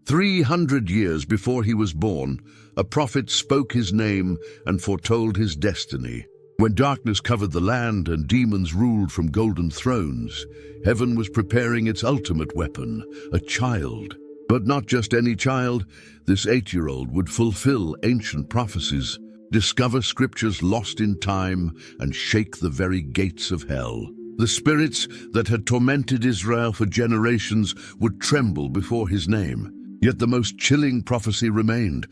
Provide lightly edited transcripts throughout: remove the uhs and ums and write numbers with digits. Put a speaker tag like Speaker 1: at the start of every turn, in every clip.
Speaker 1: 300 years before he was born, a prophet spoke his name and foretold his destiny. When darkness covered the land and demons ruled from golden thrones, heaven was preparing its ultimate weapon, a child. But not just any child. This 8-year-old would fulfill ancient prophecies, discover scriptures lost in time, and shake the very gates of hell. The spirits that had tormented Israel for generations would tremble before his name. Yet the most chilling prophecy remained.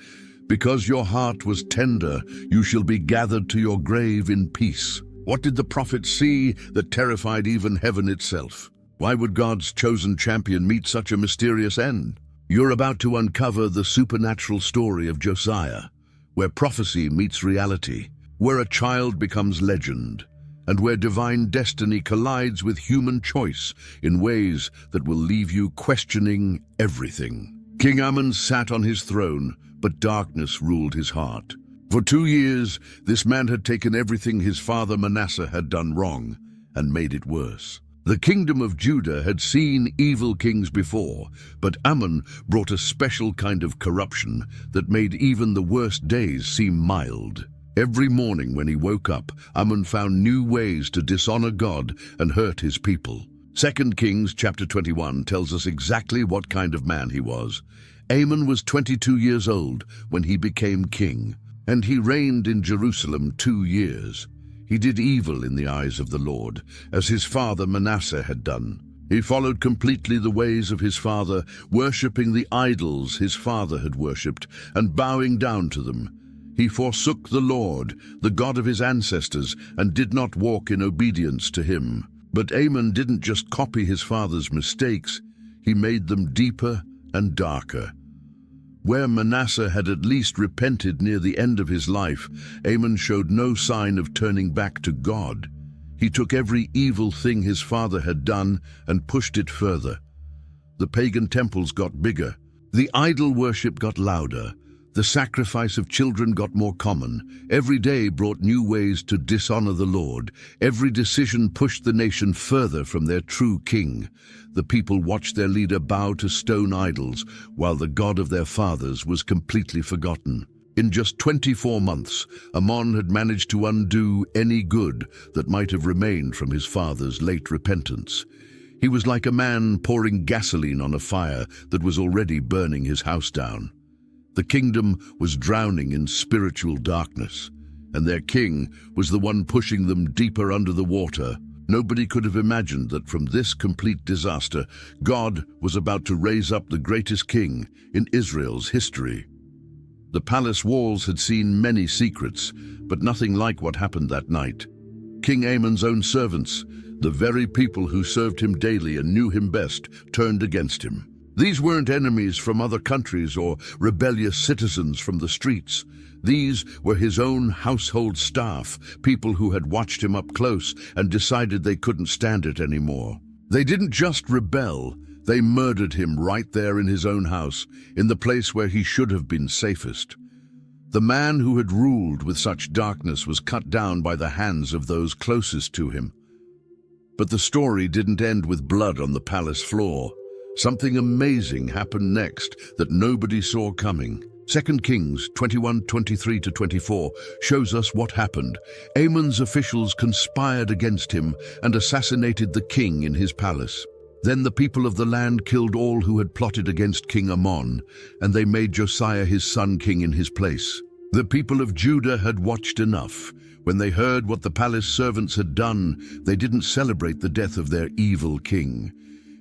Speaker 1: Because your heart was tender, you shall be gathered to your grave in peace. What did the prophet see that terrified even heaven itself? Why would God's chosen champion meet such a mysterious end? You're about to uncover the supernatural story of Josiah, where prophecy meets reality, where a child becomes legend, and where divine destiny collides with human choice in ways that will leave you questioning everything. King Ammon sat on his throne, but darkness ruled his heart. For 2 years, this man had taken everything his father Manasseh had done wrong and made it worse. The kingdom of Judah had seen evil kings before, but Ammon brought a special kind of corruption that made even the worst days seem mild. Every morning when he woke up, Ammon found new ways to dishonor God and hurt his people. 2 Kings chapter 21 tells us exactly what kind of man he was. Ammon was 22 years old when he became king, and he reigned in Jerusalem 2 years. He did evil in the eyes of the Lord, as his father Manasseh had done. He followed completely the ways of his father, worshipping the idols his father had worshipped and bowing down to them. He forsook the Lord, the God of his ancestors, and did not walk in obedience to him. But Ammon didn't just copy his father's mistakes, he made them deeper and darker. Where Manasseh had at least repented near the end of his life, Ammon showed no sign of turning back to God. He took every evil thing his father had done and pushed it further. The pagan temples got bigger, the idol worship got louder, the sacrifice of children got more common. Every day brought new ways to dishonor the Lord. Every decision pushed the nation further from their true king. The people watched their leader bow to stone idols, while the God of their fathers was completely forgotten. In just 24 months, Ammon had managed to undo any good that might have remained from his father's late repentance. He was like a man pouring gasoline on a fire that was already burning his house down. The kingdom was drowning in spiritual darkness, and their king was the one pushing them deeper under the water. Nobody could have imagined that from this complete disaster, God was about to raise up the greatest king in Israel's history. The palace walls had seen many secrets, but nothing like what happened that night. King Ammon's own servants, the very people who served him daily and knew him best, turned against him. These weren't enemies from other countries or rebellious citizens from the streets. These were his own household staff, people who had watched him up close and decided they couldn't stand it anymore. They didn't just rebel, they murdered him right there in his own house, in the place where he should have been safest. The man who had ruled with such darkness was cut down by the hands of those closest to him. But the story didn't end with blood on the palace floor. Something amazing happened next that nobody saw coming. 2 Kings 21:23-24 shows us what happened. Ammon's officials conspired against him and assassinated the king in his palace. Then the people of the land killed all who had plotted against King Ammon, and they made Josiah his son king in his place. The people of Judah had watched enough. When they heard what the palace servants had done, they didn't celebrate the death of their evil king.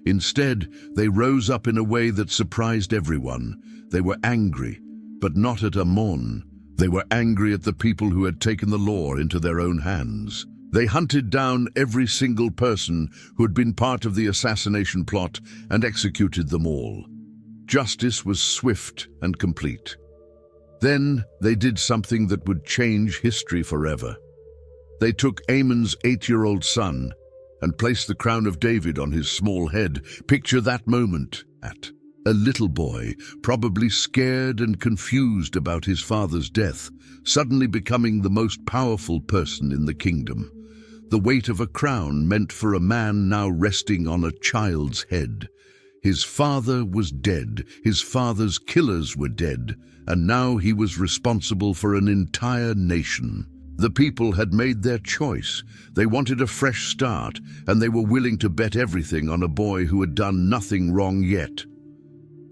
Speaker 1: Instead, they rose up in a way that surprised everyone. They were angry, but not at Ammon. They were angry at the people who had taken the law into their own hands. They hunted down every single person who had been part of the assassination plot and executed them all. Justice was swift and complete. Then they did something that would change history forever. They took Ammon's 8-year-old son and placed the crown of David on his small head. Picture that moment. A little boy, probably scared and confused about his father's death, suddenly becoming the most powerful person in the kingdom. The weight of a crown meant for a man now resting on a child's head. His father was dead, his father's killers were dead, and now he was responsible for an entire nation. The people had made their choice. They wanted a fresh start, and they were willing to bet everything on a boy who had done nothing wrong yet.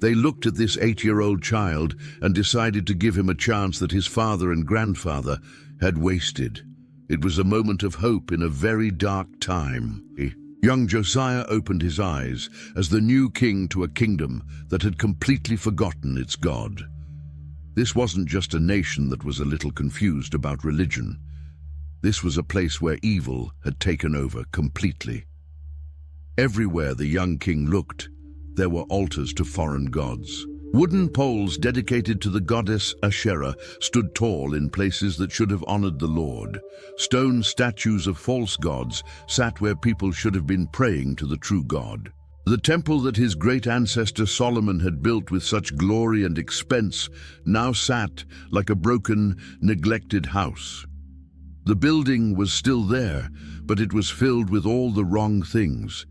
Speaker 1: They looked at this 8-year-old child and decided to give him a chance that his father and grandfather had wasted. It was a moment of hope in a very dark time. Young Josiah opened his eyes as the new king to a kingdom that had completely forgotten its God. This wasn't just a nation that was a little confused about religion. This was a place where evil had taken over completely. Everywhere the young king looked, there were altars to foreign gods. Wooden poles dedicated to the goddess Asherah stood tall in places that should have honored the Lord. Stone statues of false gods sat where people should have been praying to the true God. The temple that his great ancestor Solomon had built with such glory and expense now sat like a broken, neglected house. The building was still there, but it was filled with all the wrong things.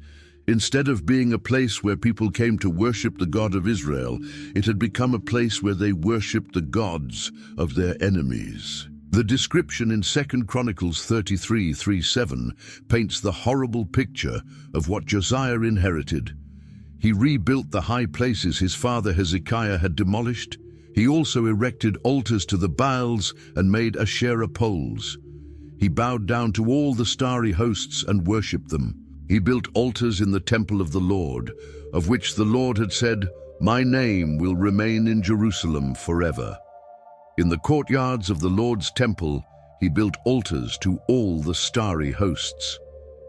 Speaker 1: Instead of being a place where people came to worship the God of Israel, it had become a place where they worshipped the gods of their enemies. The description in 2 Chronicles 33:7 paints the horrible picture of what Josiah inherited. He rebuilt the high places his father Hezekiah had demolished. He also erected altars to the Baals and made Asherah poles. He bowed down to all the starry hosts and worshipped them. He built altars in the temple of the Lord, of which the Lord had said, "My name will remain in Jerusalem forever." In the courtyards of the Lord's temple, he built altars to all the starry hosts.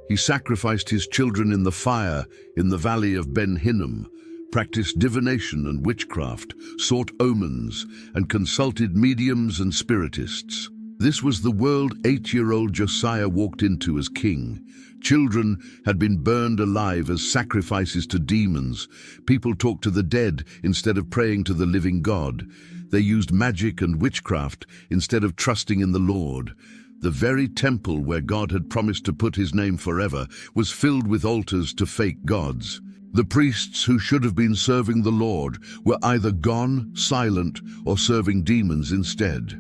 Speaker 1: He sacrificed his children in the fire in the valley of Ben Hinnom, practiced divination and witchcraft, sought omens, and consulted mediums and spiritists. This was the world 8-year-old Josiah walked into as king. Children had been burned alive as sacrifices to demons. People talked to the dead instead of praying to the living God. They used magic and witchcraft instead of trusting in the Lord. The very temple where God had promised to put his name forever was filled with altars to fake gods. The priests who should have been serving the Lord were either gone, silent, or serving demons instead.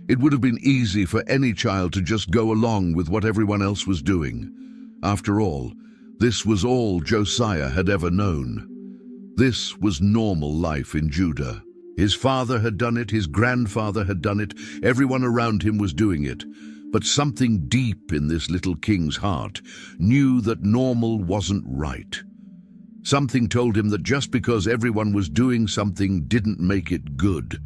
Speaker 1: It would have been easy for any child to just go along with what everyone else was doing. After all, this was all Josiah had ever known. This was normal life in Judah. His father had done it, his grandfather had done it, everyone around him was doing it. But something deep in this little king's heart knew that normal wasn't right. Something told him that just because everyone was doing something didn't make it good.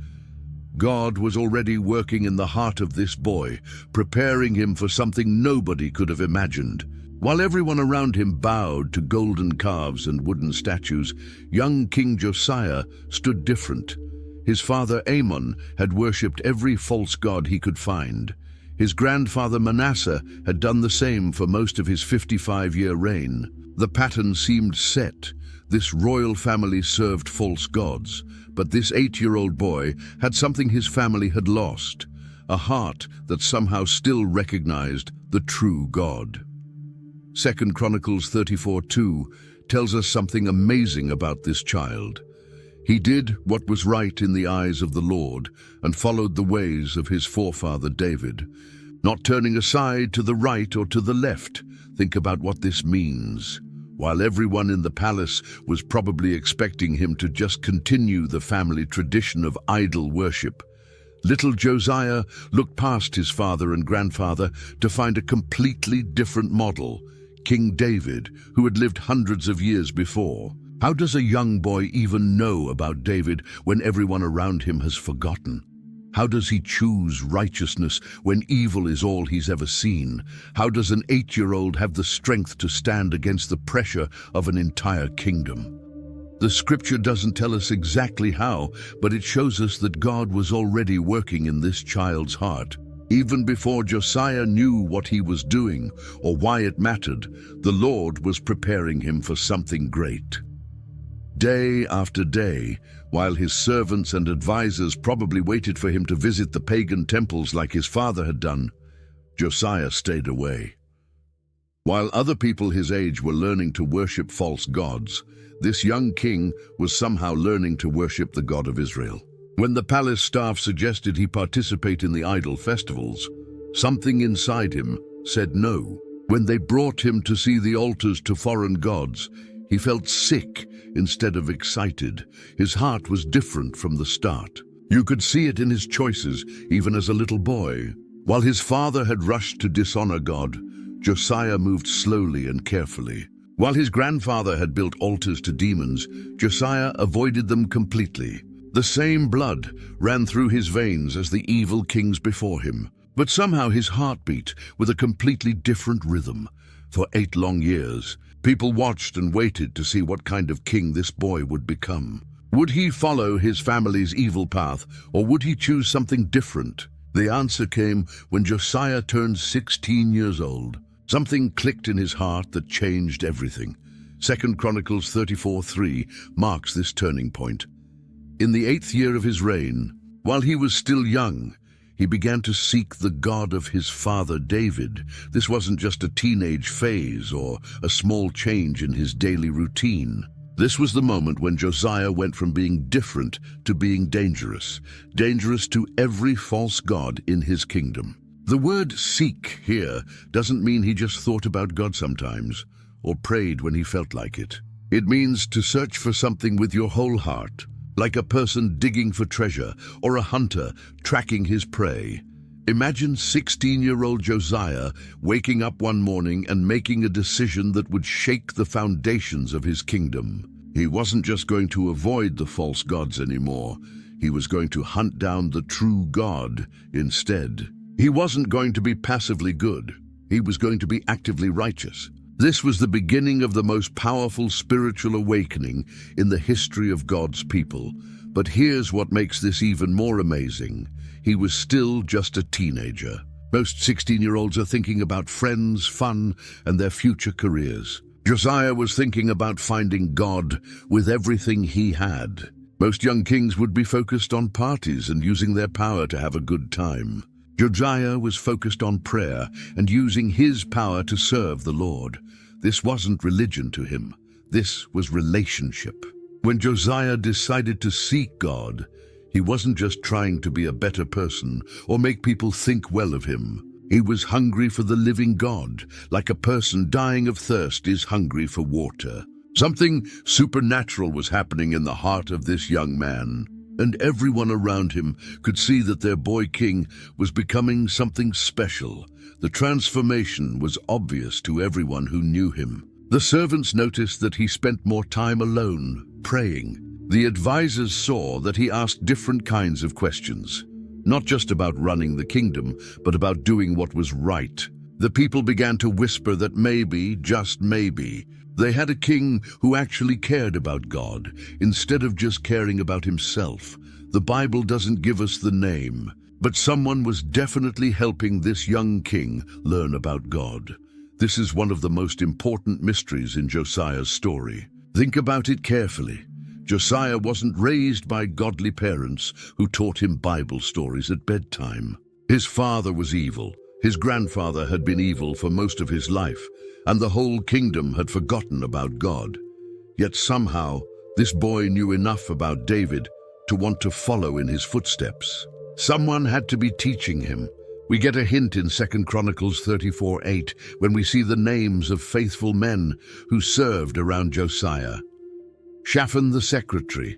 Speaker 1: God was already working in the heart of this boy, preparing him for something nobody could have imagined. While everyone around him bowed to golden calves and wooden statues, young King Josiah stood different. His father Amon had worshipped every false god he could find. His grandfather Manasseh had done the same for most of his 55-year reign. The pattern seemed set. This royal family served false gods, but this 8-year-old boy had something his family had lost, a heart that somehow still recognized the true God. 2 Chronicles 34:2 tells us something amazing about this child. He did what was right in the eyes of the Lord and followed the ways of his forefather David, not turning aside to the right or to the left. Think about what this means. While everyone in the palace was probably expecting him to just continue the family tradition of idol worship, little Josiah looked past his father and grandfather to find a completely different model, King David, who had lived hundreds of years before. How does a young boy even know about David when everyone around him has forgotten? How does he choose righteousness when evil is all he's ever seen? How does an 8-year-old have the strength to stand against the pressure of an entire kingdom? The scripture doesn't tell us exactly how, but it shows us that God was already working in this child's heart. Even before Josiah knew what he was doing or why it mattered, the Lord was preparing him for something great. Day after day, while his servants and advisors probably waited for him to visit the pagan temples like his father had done, Josiah stayed away. While other people his age were learning to worship false gods, this young king was somehow learning to worship the God of Israel. When the palace staff suggested he participate in the idol festivals, something inside him said no. When they brought him to see the altars to foreign gods, he felt sick instead of excited. His heart was different from the start. You could see it in his choices, even as a little boy. While his father had rushed to dishonor God, Josiah moved slowly and carefully. While his grandfather had built altars to demons, Josiah avoided them completely. The same blood ran through his veins as the evil kings before him, but somehow his heart beat with a completely different rhythm. For 8 long years, people watched and waited to see what kind of king this boy would become. Would he follow his family's evil path, or would he choose something different? The answer came when Josiah turned 16 years old. Something clicked in his heart that changed everything. 2 Chronicles 34:3 marks this turning point. In the 8th year of his reign, while he was still young, he began to seek the God of his father David. This wasn't just a teenage phase or a small change in his daily routine. This was the moment when Josiah went from being different to being dangerous to every false god in his kingdom. The word seek here doesn't mean he just thought about God sometimes or prayed when he felt like it. It means to search for something with your whole heart, like a person digging for treasure or a hunter tracking his prey. Imagine 16-year-old Josiah waking up one morning and making a decision that would shake the foundations of his kingdom. He wasn't just going to avoid the false gods anymore. He was going to hunt down the true God instead. He wasn't going to be passively good. He was going to be actively righteous. This was the beginning of the most powerful spiritual awakening in the history of God's people. But here's what makes this even more amazing. He was still just a teenager. Most 16-year-olds are thinking about friends, fun, and their future careers. Josiah was thinking about finding God with everything he had. Most young kings would be focused on parties and using their power to have a good time. Josiah was focused on prayer and using his power to serve the Lord. This wasn't religion to him. This was relationship. When Josiah decided to seek God, he wasn't just trying to be a better person or make people think well of him. He was hungry for the living God, like a person dying of thirst is hungry for water. Something supernatural was happening in the heart of this young man, and everyone around him could see that their boy king was becoming something special. The transformation was obvious to everyone who knew him. The servants noticed that he spent more time alone, praying. The advisors saw that he asked different kinds of questions, not just about running the kingdom, but about doing what was right. The people began to whisper that maybe, just maybe, they had a king who actually cared about God, instead of just caring about himself. The Bible doesn't give us the name, but someone was definitely helping this young king learn about God. This is one of the most important mysteries in Josiah's story. Think about it carefully. Josiah wasn't raised by godly parents who taught him Bible stories at bedtime. His father was evil. His grandfather had been evil for most of his life, and the whole kingdom had forgotten about God. Yet somehow, this boy knew enough about David to want to follow in his footsteps. Someone had to be teaching him. We get a hint in 2 Chronicles 34:8 when we see the names of faithful men who served around Josiah. Shaphan the secretary,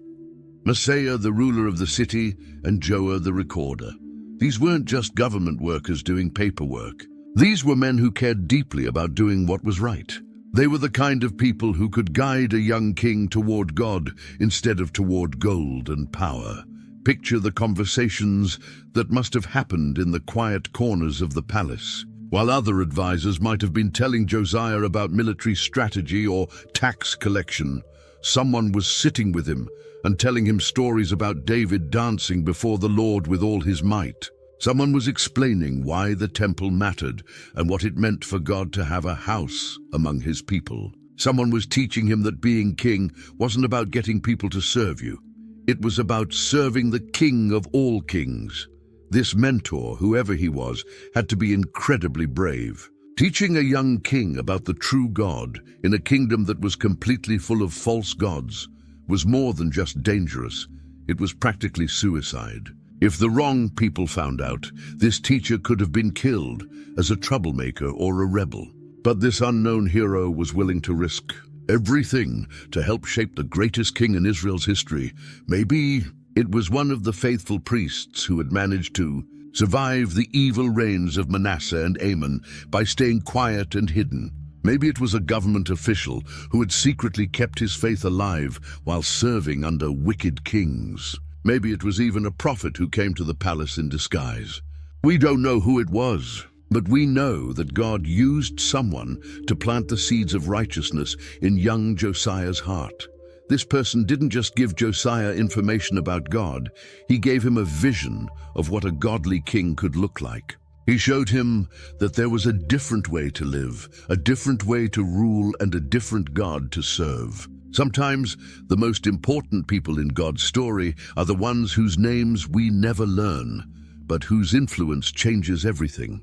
Speaker 1: Messiah the ruler of the city, and Joah the recorder. These weren't just government workers doing paperwork. These were men who cared deeply about doing what was right. They were the kind of people who could guide a young king toward God instead of toward gold and power. Picture the conversations that must have happened in the quiet corners of the palace. While other advisors might have been telling Josiah about military strategy or tax collection, someone was sitting with him and telling him stories about David dancing before the Lord with all his might. Someone was explaining why the temple mattered and what it meant for God to have a house among his people. Someone was teaching him that being king wasn't about getting people to serve you. It was about serving the King of all kings. This mentor, whoever he was, had to be incredibly brave. Teaching a young king about the true God in a kingdom that was completely full of false gods was more than just dangerous. It was practically suicide. If the wrong people found out, this teacher could have been killed as a troublemaker or a rebel. But this unknown hero was willing to risk everything to help shape the greatest king in Israel's history. Maybe it was one of the faithful priests who had managed to survive the evil reigns of Manasseh and Amon by staying quiet and hidden. Maybe it was a government official who had secretly kept his faith alive while serving under wicked kings. Maybe it was even a prophet who came to the palace in disguise. We don't know who it was, but we know that God used someone to plant the seeds of righteousness in young Josiah's heart. This person didn't just give Josiah information about God, he gave him a vision of what a godly king could look like. He showed him that there was a different way to live, a different way to rule, and a different God to serve. Sometimes the most important people in God's story are the ones whose names we never learn, but whose influence changes everything.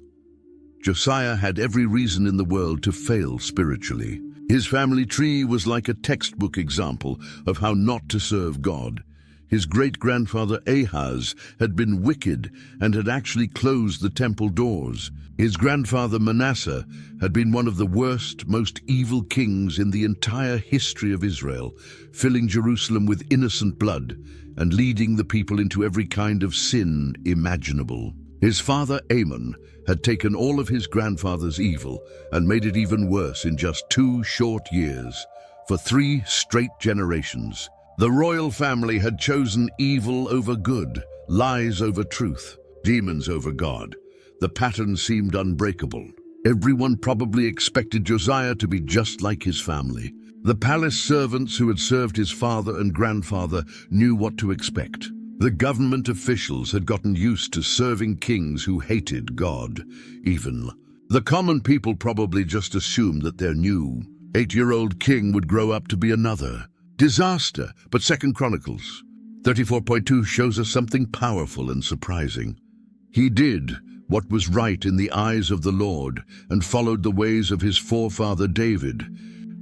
Speaker 1: Josiah had every reason in the world to fail spiritually. His family tree was like a textbook example of how not to serve God. His great-grandfather Ahaz had been wicked and had actually closed the temple doors. His grandfather Manasseh had been one of the worst, most evil kings in the entire history of Israel, filling Jerusalem with innocent blood and leading the people into every kind of sin imaginable. His father Amon had taken all of his grandfather's evil and made it even worse in just 2 short years. For 3 straight generations, the royal family had chosen evil over good, lies over truth, demons over God. The pattern seemed unbreakable. Everyone probably expected Josiah to be just like his family. The palace servants who had served his father and grandfather knew what to expect. The government officials had gotten used to serving kings who hated God. Even the common people probably just assumed that their new 8-year-old king would grow up to be another disaster. But 2 Chronicles 34:2 shows us something powerful and surprising. He did what was right in the eyes of the Lord and followed the ways of his forefather David,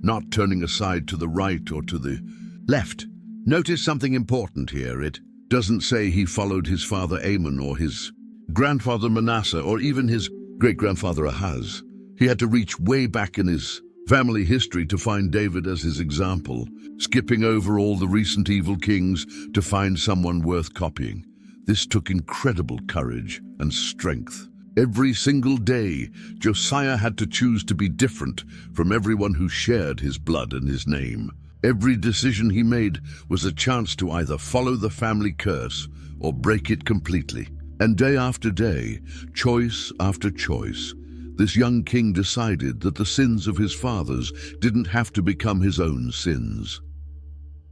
Speaker 1: not turning aside to the right or to the left. Notice something important here. It doesn't say he followed his father Amon or his grandfather Manasseh or even his great-grandfather Ahaz. He had to reach way back in his family history to find David as his example, skipping over all the recent evil kings to find someone worth copying. This took incredible courage and strength. Every single day, Josiah had to choose to be different from everyone who shared his blood and his name. Every decision he made was a chance to either follow the family curse or break it completely. And day after day, choice after choice, this young king decided that the sins of his fathers didn't have to become his own sins.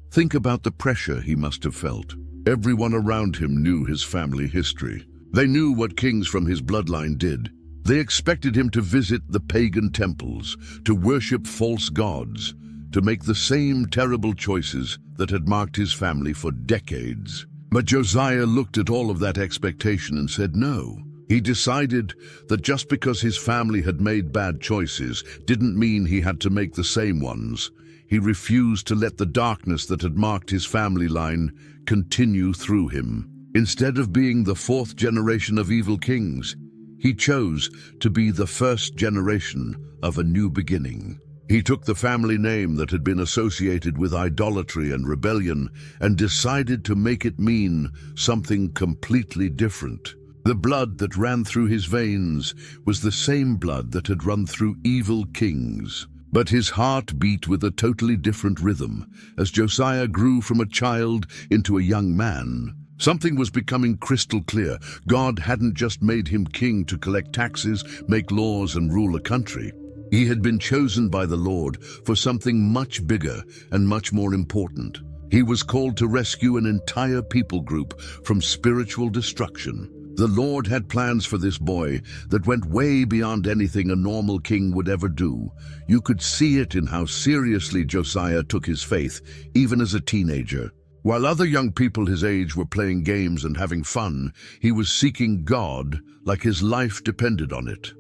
Speaker 1: Think about the pressure he must have felt. Everyone around him knew his family history. They knew what kings from his bloodline did. They expected him to visit the pagan temples, to worship false gods, to make the same terrible choices that had marked his family for decades. But Josiah looked at all of that expectation and said no. He decided that just because his family had made bad choices didn't mean he had to make the same ones. He refused to let the darkness that had marked his family line continue through him. Instead of being the 4th generation of evil kings, he chose to be the 1st generation of a new beginning. He took the family name that had been associated with idolatry and rebellion and decided to make it mean something completely different. The blood that ran through his veins was the same blood that had run through evil kings. But his heart beat with a totally different rhythm. As Josiah grew from a child into a young man, something was becoming crystal clear. God hadn't just made him king to collect taxes, make laws, and rule a country. He had been chosen by the Lord for something much bigger and much more important. He was called to rescue an entire people group from spiritual destruction. The Lord had plans for this boy that went way beyond anything a normal king would ever do. You could see it in how seriously Josiah took his faith, even as a teenager. While other young people his age were playing games and having fun, he was seeking God like his life depended on it.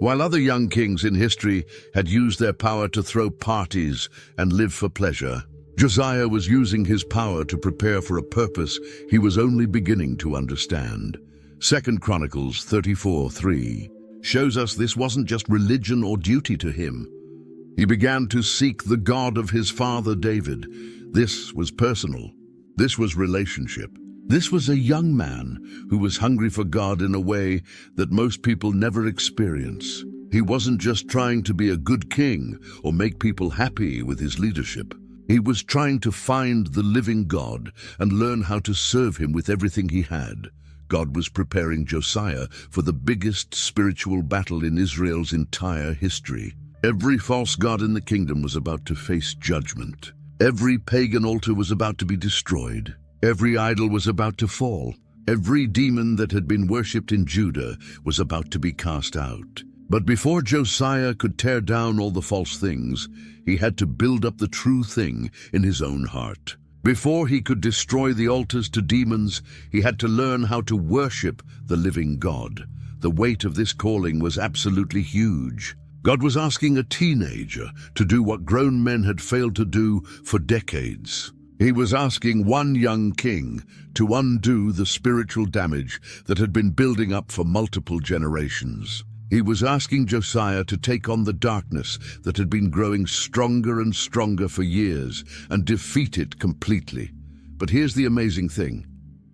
Speaker 1: While other young kings in history had used their power to throw parties and live for pleasure, Josiah was using his power to prepare for a purpose he was only beginning to understand. 2 Chronicles 34:3 shows us this wasn't just religion or duty to him. He began to seek the God of his father David. This was personal. This was relationship. This was a young man who was hungry for God in a way that most people never experience. He wasn't just trying to be a good king or make people happy with his leadership. He was trying to find the living God and learn how to serve him with everything he had. God was preparing Josiah for the biggest spiritual battle in Israel's entire history. Every false god in the kingdom was about to face judgment. Every pagan altar was about to be destroyed. Every idol was about to fall. Every demon that had been worshipped in Judah was about to be cast out. But before Josiah could tear down all the false things, he had to build up the true thing in his own heart. Before he could destroy the altars to demons, he had to learn how to worship the living God. The weight of this calling was absolutely huge. God was asking a teenager to do what grown men had failed to do for decades. He was asking one young king to undo the spiritual damage that had been building up for multiple generations. He was asking Josiah to take on the darkness that had been growing stronger and stronger for years and defeat it completely. But here's the amazing thing.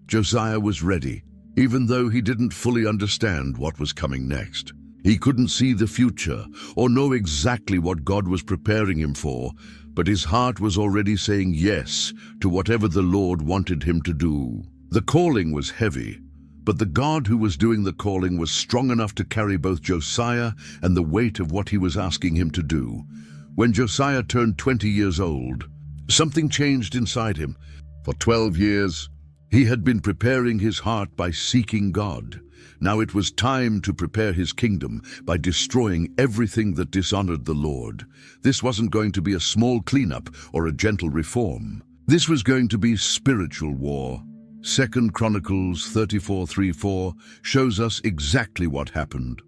Speaker 1: Josiah was ready, even though he didn't fully understand what was coming next. He couldn't see the future or know exactly what God was preparing him for, but his heart was already saying yes to whatever the Lord wanted him to do. The calling was heavy, but the God who was doing the calling was strong enough to carry both Josiah and the weight of what he was asking him to do. When Josiah turned 20 years old, something changed inside him. For 12 years, he had been preparing his heart by seeking God. Now it was time to prepare his kingdom by destroying everything that dishonored the Lord. This wasn't going to be a small cleanup or a gentle reform. This was going to be spiritual war. 2 Chronicles 34:3-4 shows us exactly what happened.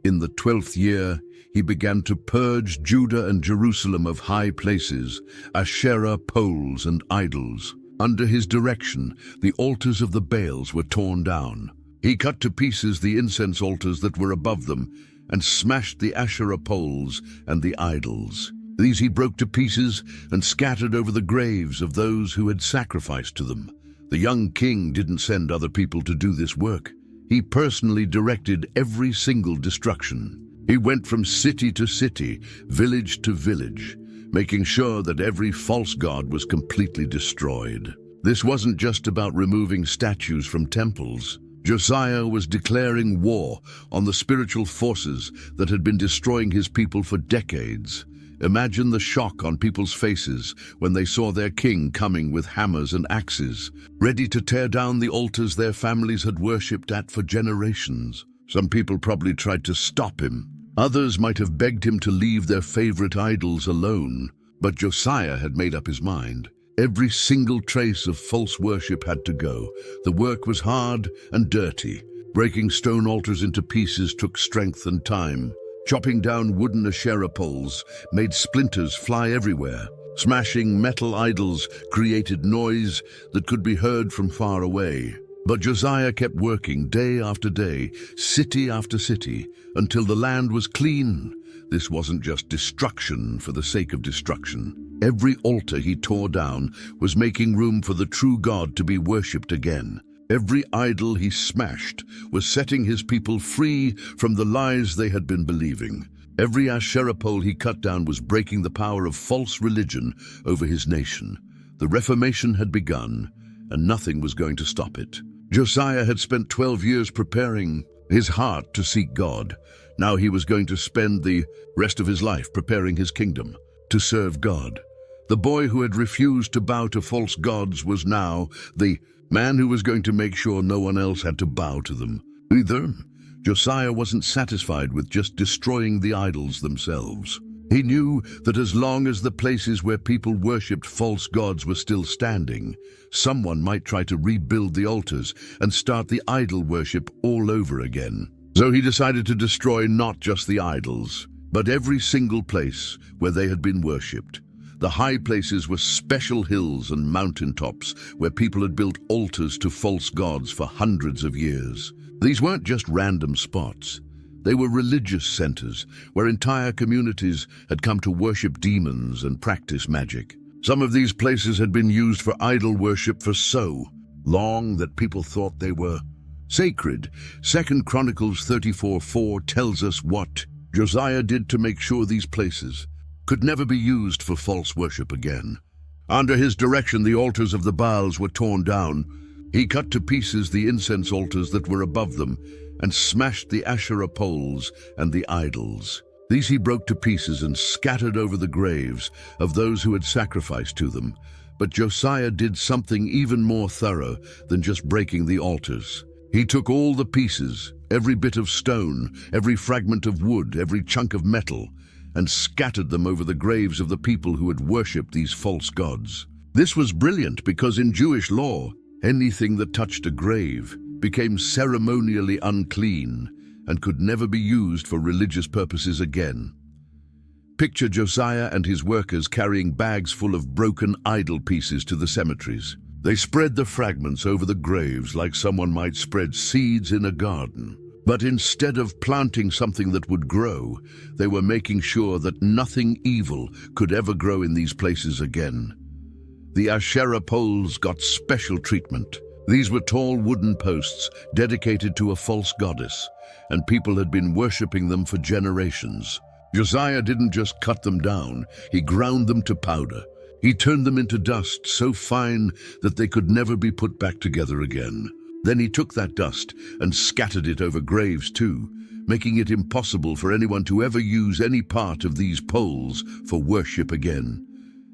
Speaker 1: In the 12th year, he began to purge Judah and Jerusalem of high places, Asherah poles and idols. Under his direction, the altars of the Baals were torn down. He cut to pieces the incense altars that were above them and smashed the Asherah poles and the idols. These he broke to pieces and scattered over the graves of those who had sacrificed to them. The young king didn't send other people to do this work. He personally directed every single destruction. He went from city to city, village to village, making sure that every false god was completely destroyed. This wasn't just about removing statues from temples. Josiah was declaring war on the spiritual forces that had been destroying his people for decades. Imagine the shock on people's faces when they saw their king coming with hammers and axes, ready to tear down the altars their families had worshipped at for generations. Some people probably tried to stop him. Others might have begged him to leave their favorite idols alone. But Josiah had made up his mind. Every single trace of false worship had to go. The work was hard and dirty. Breaking stone altars into pieces took strength and time. Chopping down wooden Asherah poles made splinters fly everywhere. Smashing metal idols created noise that could be heard from far away. But Josiah kept working day after day, city after city, until the land was clean. This wasn't just destruction for the sake of destruction. Every altar he tore down was making room for the true God to be worshipped again. Every idol he smashed was setting his people free from the lies they had been believing. Every Asherah pole he cut down was breaking the power of false religion over his nation. The Reformation had begun, and nothing was going to stop it. Josiah had spent 12 years preparing his heart to seek God. Now he was going to spend the rest of his life preparing his kingdom to serve God. The boy who had refused to bow to false gods was now the man who was going to make sure no one else had to bow to them either. Josiah wasn't satisfied with just destroying the idols themselves. He knew that as long as the places where people worshipped false gods were still standing, someone might try to rebuild the altars and start the idol worship all over again. So he decided to destroy not just the idols, but every single place where they had been worshipped. The high places were special hills and mountaintops where people had built altars to false gods for hundreds of years. These weren't just random spots. They were religious centers where entire communities had come to worship demons and practice magic. Some of these places had been used for idol worship for so long that people thought they were sacred. 2 Chronicles 34:4 tells us what Josiah did to make sure these places could never be used for false worship again. Under his direction, the altars of the Baals were torn down. He cut to pieces the incense altars that were above them and smashed the Asherah poles and the idols. These he broke to pieces and scattered over the graves of those who had sacrificed to them. But Josiah did something even more thorough than just breaking the altars. He took all the pieces, every bit of stone, every fragment of wood, every chunk of metal, and scattered them over the graves of the people who had worshipped these false gods. This was brilliant because in Jewish law, anything that touched a grave became ceremonially unclean and could never be used for religious purposes again. Picture Josiah and his workers carrying bags full of broken idol pieces to the cemeteries. They spread the fragments over the graves like someone might spread seeds in a garden. But instead of planting something that would grow, they were making sure that nothing evil could ever grow in these places again. The Asherah poles got special treatment. These were tall wooden posts dedicated to a false goddess, and people had been worshipping them for generations. Josiah didn't just cut them down, he ground them to powder. He turned them into dust so fine that they could never be put back together again. Then he took that dust and scattered it over graves too, making it impossible for anyone to ever use any part of these poles for worship again.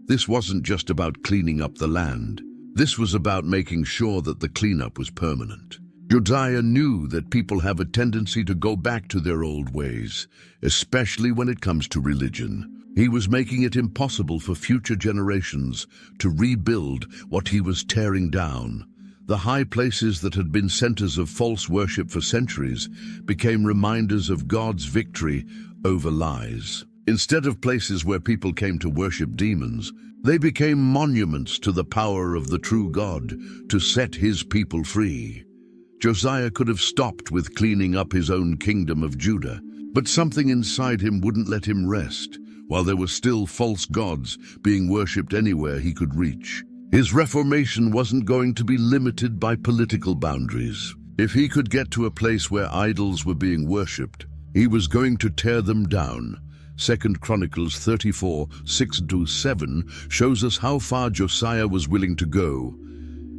Speaker 1: This wasn't just about cleaning up the land. This was about making sure that the cleanup was permanent. Josiah knew that people have a tendency to go back to their old ways, especially when it comes to religion. He was making it impossible for future generations to rebuild what he was tearing down. The high places that had been centers of false worship for centuries became reminders of God's victory over lies. Instead of places where people came to worship demons, they became monuments to the power of the true God to set his people free. Josiah could have stopped with cleaning up his own kingdom of Judah, but something inside him wouldn't let him rest, while there were still false gods being worshipped anywhere he could reach. His reformation wasn't going to be limited by political boundaries. If he could get to a place where idols were being worshipped, he was going to tear them down. 2 Chronicles 34:6-7 shows us how far Josiah was willing to go.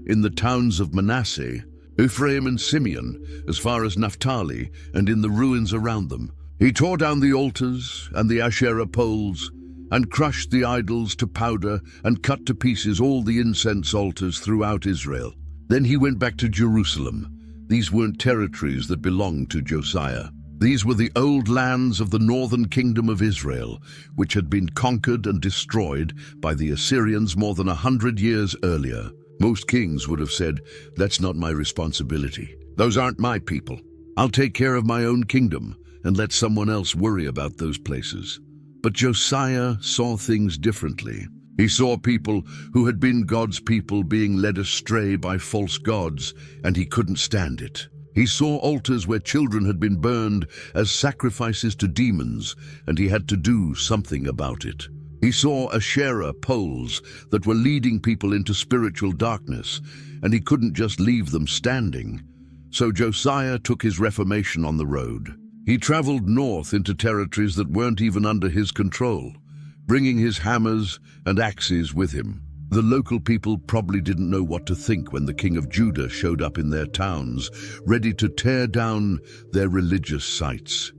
Speaker 1: In the towns of Manasseh, Ephraim and Simeon, as far as Naphtali, and in the ruins around them, he tore down the altars and the Asherah poles, and crushed the idols to powder and cut to pieces all the incense altars throughout Israel. Then he went back to Jerusalem. These weren't territories that belonged to Josiah. These were the old lands of the northern kingdom of Israel, which had been conquered and destroyed by the Assyrians more than 100 years earlier. Most kings would have said, "That's not my responsibility. Those aren't my people. I'll take care of my own kingdom and let someone else worry about those places." But Josiah saw things differently. He saw people who had been God's people being led astray by false gods, and he couldn't stand it. He saw altars where children had been burned as sacrifices to demons, and he had to do something about it. He saw Asherah poles that were leading people into spiritual darkness, and he couldn't just leave them standing. So Josiah took his reformation on the road. He traveled north into territories that weren't even under his control, bringing his hammers and axes with him. The local people probably didn't know what to think when the king of Judah showed up in their towns, ready to tear down their religious sites.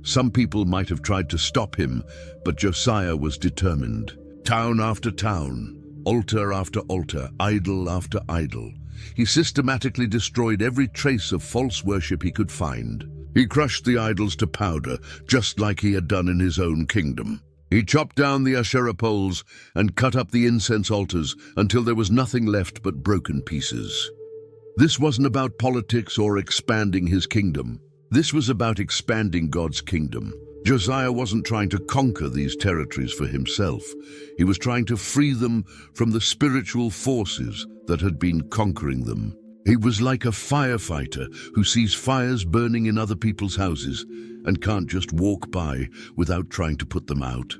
Speaker 1: Some people might have tried to stop him, but Josiah was determined. Town after town, altar after altar, idol after idol, he systematically destroyed every trace of false worship he could find. He crushed the idols to powder, just like he had done in his own kingdom. He chopped down the Asherah poles and cut up the incense altars until there was nothing left but broken pieces. This wasn't about politics or expanding his kingdom. This was about expanding God's kingdom. Josiah wasn't trying to conquer these territories for himself. He was trying to free them from the spiritual forces that had been conquering them. He was like a firefighter who sees fires burning in other people's houses and can't just walk by without trying to put them out.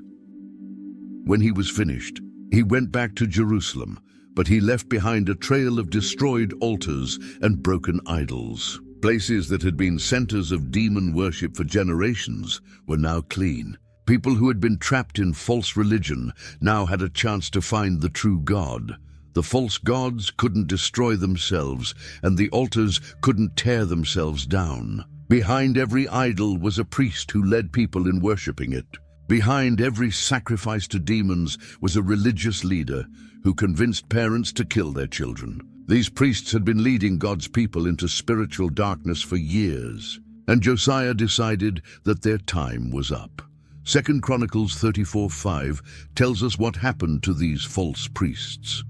Speaker 1: When he was finished, he went back to Jerusalem, but he left behind a trail of destroyed altars and broken idols. Places that had been centers of demon worship for generations were now clean. People who had been trapped in false religion now had a chance to find the true God. The false gods couldn't destroy themselves, and the altars couldn't tear themselves down. Behind every idol was a priest who led people in worshiping it. Behind every sacrifice to demons was a religious leader who convinced parents to kill their children. These priests had been leading God's people into spiritual darkness for years, and Josiah decided that their time was up. 2 Chronicles 34:5 tells us what happened to these false priests.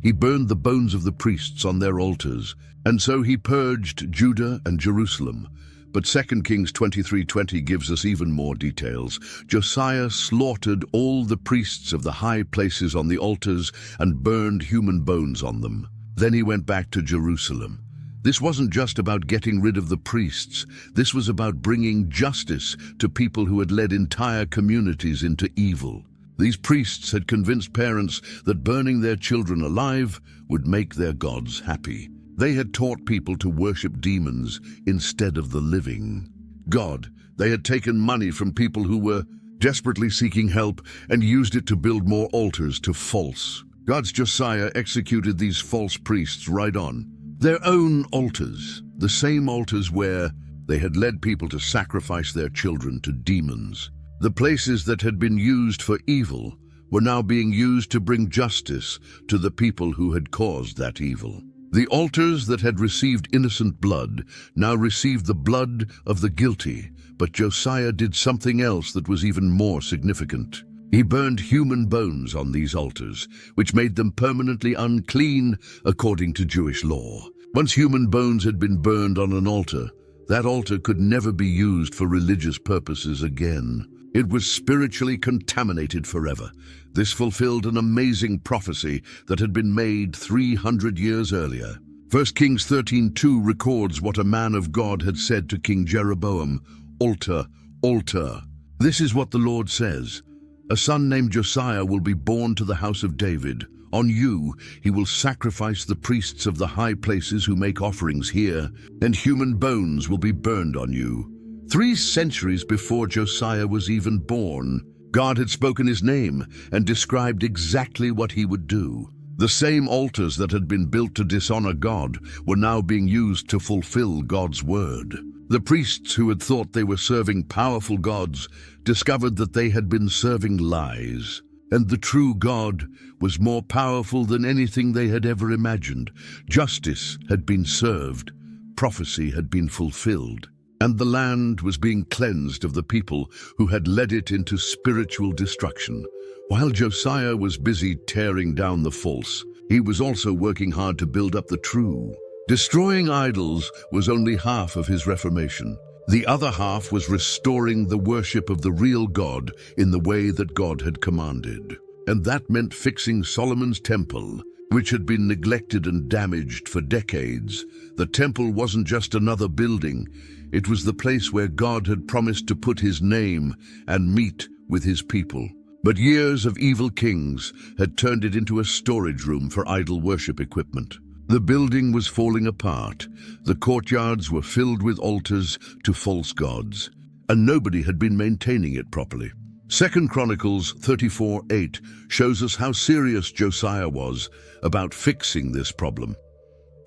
Speaker 1: He burned the bones of the priests on their altars, and so he purged Judah and Jerusalem. But 2 Kings 23:20 gives us even more details. Josiah slaughtered all the priests of the high places on the altars and burned human bones on them. Then he went back to Jerusalem. This wasn't just about getting rid of the priests. This was about bringing justice to people who had led entire communities into evil. These priests had convinced parents that burning their children alive would make their gods happy. They had taught people to worship demons instead of the living God. They had taken money from people who were desperately seeking help and used it to build more altars to false God's. Josiah executed these false priests right on their own altars, the same altars where they had led people to sacrifice their children to demons. The places that had been used for evil were now being used to bring justice to the people who had caused that evil. The altars that had received innocent blood now received the blood of the guilty, but Josiah did something else that was even more significant. He burned human bones on these altars, which made them permanently unclean according to Jewish law. Once human bones had been burned on an altar, that altar could never be used for religious purposes again. It was spiritually contaminated forever. This fulfilled an amazing prophecy that had been made 300 years earlier. 1 Kings 13:2 records what a man of God had said to King Jeroboam, "Altar, altar. This is what the Lord says. A son named Josiah will be born to the house of David. On you he will sacrifice the priests of the high places who make offerings here, and human bones will be burned on you." 3 centuries before Josiah was even born, God had spoken his name and described exactly what he would do. The same altars that had been built to dishonor God were now being used to fulfill God's word. The priests who had thought they were serving powerful gods discovered that they had been serving lies, and the true God was more powerful than anything they had ever imagined. Justice had been served, prophecy had been fulfilled, and the land was being cleansed of the people who had led it into spiritual destruction. While Josiah was busy tearing down the false, he was also working hard to build up the true. Destroying idols was only half of his reformation. The other half was restoring the worship of the real God in the way that God had commanded. And that meant fixing Solomon's temple, which had been neglected and damaged for decades. The temple wasn't just another building. It was the place where God had promised to put his name and meet with his people. But years of evil kings had turned it into a storage room for idol worship equipment. The building was falling apart. The courtyards were filled with altars to false gods, and nobody had been maintaining it properly. 2 Chronicles 34:8 shows us how serious Josiah was about fixing this problem.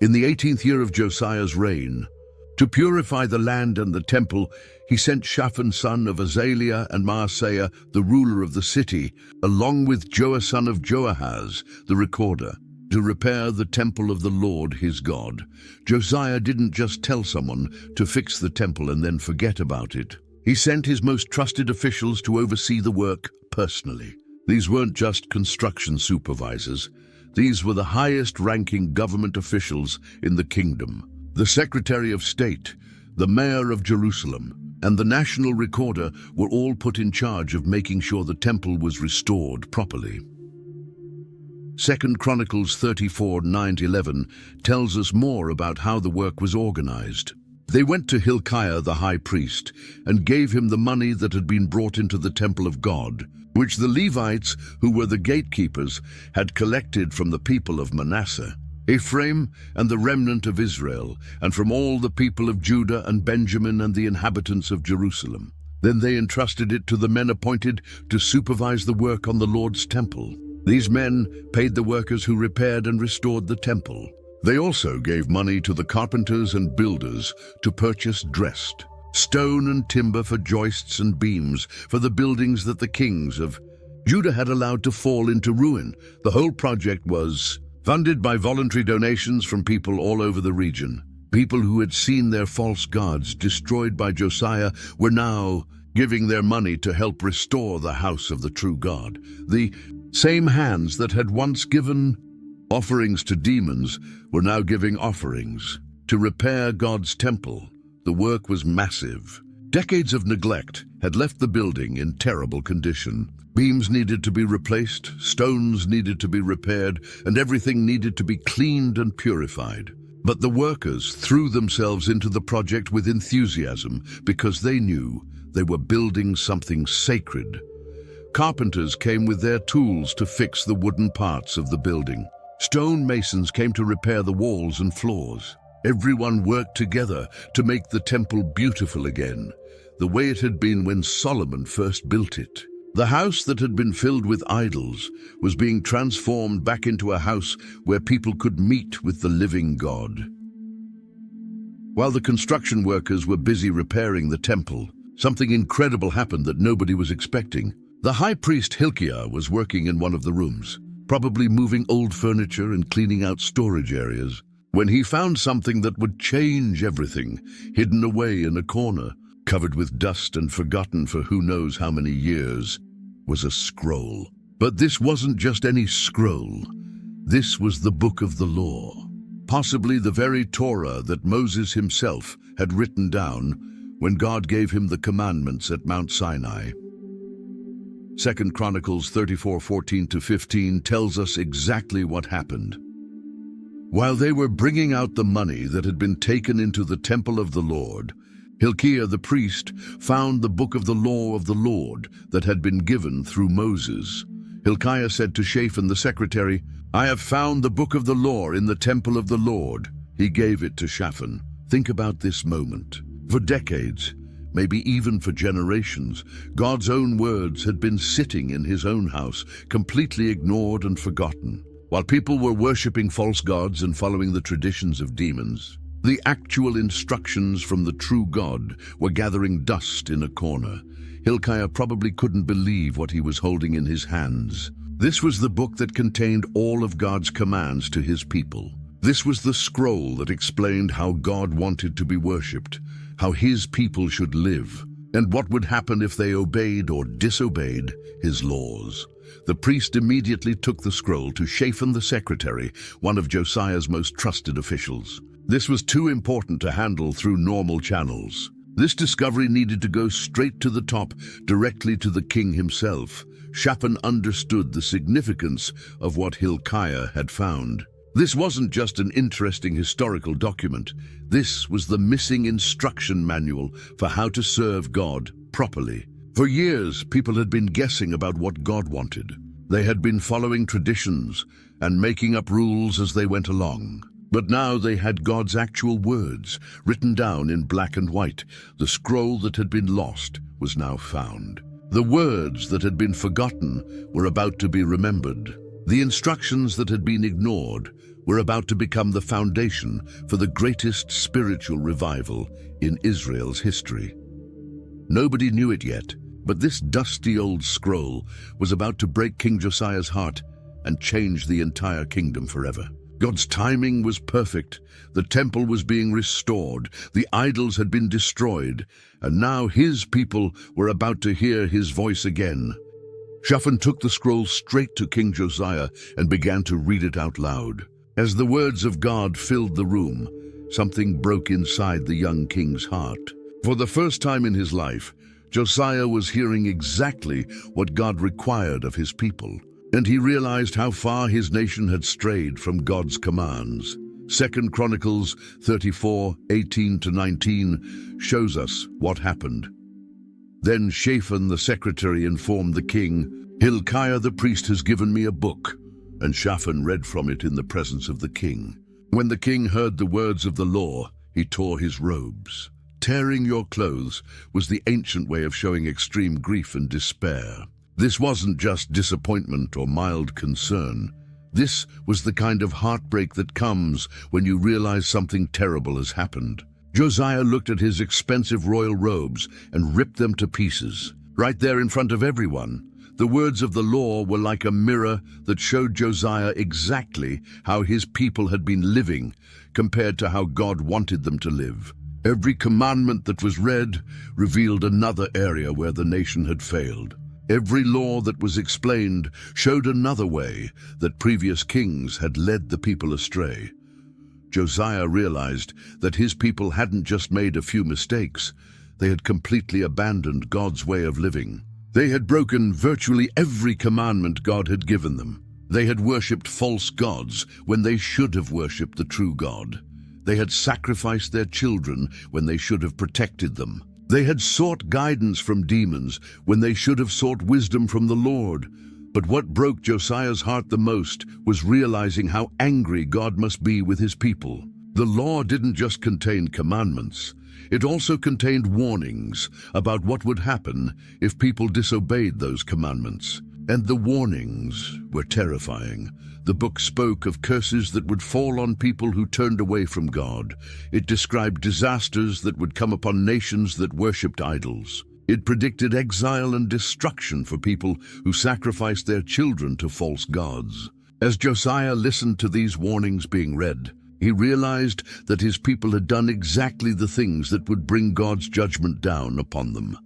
Speaker 1: In the 18th year of Josiah's reign, to purify the land and the temple, he sent Shaphan son of Azaliah and Maaseiah, the ruler of the city, along with Joah son of Joahaz, the recorder, to repair the temple of the Lord his God. Josiah didn't just tell someone to fix the temple and then forget about it. He sent his most trusted officials to oversee the work personally. These weren't just construction supervisors. These were the highest-ranking government officials in the kingdom. The Secretary of State, the mayor of Jerusalem, and the national recorder were all put in charge of making sure the temple was restored properly. 2 Chronicles 34:9-11 tells us more about how the work was organized. They went to Hilkiah the high priest and gave him the money that had been brought into the temple of God, which the Levites, who were the gatekeepers, had collected from the people of Manasseh, Ephraim, and the remnant of Israel, and from all the people of Judah and Benjamin and the inhabitants of Jerusalem. Then they entrusted it to the men appointed to supervise the work on the Lord's temple. These men paid the workers who repaired and restored the temple. They also gave money to the carpenters and builders to purchase dressed stone and timber for joists and beams for the buildings that the kings of Judah had allowed to fall into ruin. The whole project was funded by voluntary donations from people all over the region. People who had seen their false gods destroyed by Josiah were now giving their money to help restore the house of the true God. The same hands that had once given offerings to demons were now giving offerings to repair God's temple. The work was massive. Decades of neglect had left the building in terrible condition. Beams needed to be replaced, stones needed to be repaired, and everything needed to be cleaned and purified. But the workers threw themselves into the project with enthusiasm because they knew they were building something sacred. Carpenters came with their tools to fix the wooden parts of the building. Stone masons came to repair the walls and floors. Everyone worked together to make the temple beautiful again, the way it had been when Solomon first built it. The house that had been filled with idols was being transformed back into a house where people could meet with the living God. While the construction workers were busy repairing the temple, something incredible happened that nobody was expecting. The high priest Hilkiah was working in one of the rooms, probably moving old furniture and cleaning out storage areas, when he found something that would change everything, hidden away in a corner, covered with dust and forgotten for who knows how many years, was a scroll. But this wasn't just any scroll. This was the book of the law, possibly the very Torah that Moses himself had written down when God gave him the commandments at Mount Sinai. 2 Chronicles 34:14-15 tells us exactly what happened. While they were bringing out the money that had been taken into the temple of the Lord, Hilkiah the priest found the book of the law of the Lord that had been given through Moses. Hilkiah said to Shaphan the secretary, "I have found the book of the law in the temple of the Lord." He gave it to Shaphan. Think about this moment. For decades, maybe even for generations, God's own words had been sitting in his own house, completely ignored and forgotten. While people were worshipping false gods and following the traditions of demons, the actual instructions from the true God were gathering dust in a corner. Hilkiah probably couldn't believe what he was holding in his hands. This was the book that contained all of God's commands to his people. This was the scroll that explained how God wanted to be worshipped, how his people should live, and what would happen if they obeyed or disobeyed his laws. The priest immediately took the scroll to Shaphan the secretary, one of Josiah's most trusted officials. This was too important to handle through normal channels. This discovery needed to go straight to the top, directly to the king himself. Shaphan understood the significance of what Hilkiah had found. This wasn't just an interesting historical document. This was the missing instruction manual for how to serve God properly. For years, people had been guessing about what God wanted. They had been following traditions and making up rules as they went along. But now they had God's actual words, written down in black and white. The scroll that had been lost was now found. The words that had been forgotten were about to be remembered. The instructions that had been ignored were about to become the foundation for the greatest spiritual revival in Israel's history. Nobody knew it yet, but this dusty old scroll was about to break King Josiah's heart and change the entire kingdom forever. God's timing was perfect. The temple was being restored. The idols had been destroyed. And now his people were about to hear his voice again. Shaphan took the scroll straight to King Josiah and began to read it out loud. As the words of God filled the room, something broke inside the young king's heart. For the first time in his life, Josiah was hearing exactly what God required of his people, and he realized how far his nation had strayed from God's commands. 2 Chronicles 34:18-19 shows us what happened. Then Shaphan the secretary informed the king, "Hilkiah the priest has given me a book," and Shaphan read from it in the presence of the king. When the king heard the words of the law, he tore his robes. Tearing your clothes was the ancient way of showing extreme grief and despair. This wasn't just disappointment or mild concern. This was the kind of heartbreak that comes when you realize something terrible has happened. Josiah looked at his expensive royal robes and ripped them to pieces, right there in front of everyone. The words of the law were like a mirror that showed Josiah exactly how his people had been living compared to how God wanted them to live. Every commandment that was read revealed another area where the nation had failed. Every law that was explained showed another way that previous kings had led the people astray. Josiah realized that his people hadn't just made a few mistakes, they had completely abandoned God's way of living. They had broken virtually every commandment God had given them. They had worshipped false gods when they should have worshipped the true God. They had sacrificed their children when they should have protected them. They had sought guidance from demons when they should have sought wisdom from the Lord. But what broke Josiah's heart the most was realizing how angry God must be with his people. The law didn't just contain commandments. It also contained warnings about what would happen if people disobeyed those commandments. And the warnings were terrifying. The book spoke of curses that would fall on people who turned away from God. It described disasters that would come upon nations that worshipped idols. It predicted exile and destruction for people who sacrificed their children to false gods. As Josiah listened to these warnings being read, he realized that his people had done exactly the things that would bring God's judgment down upon them.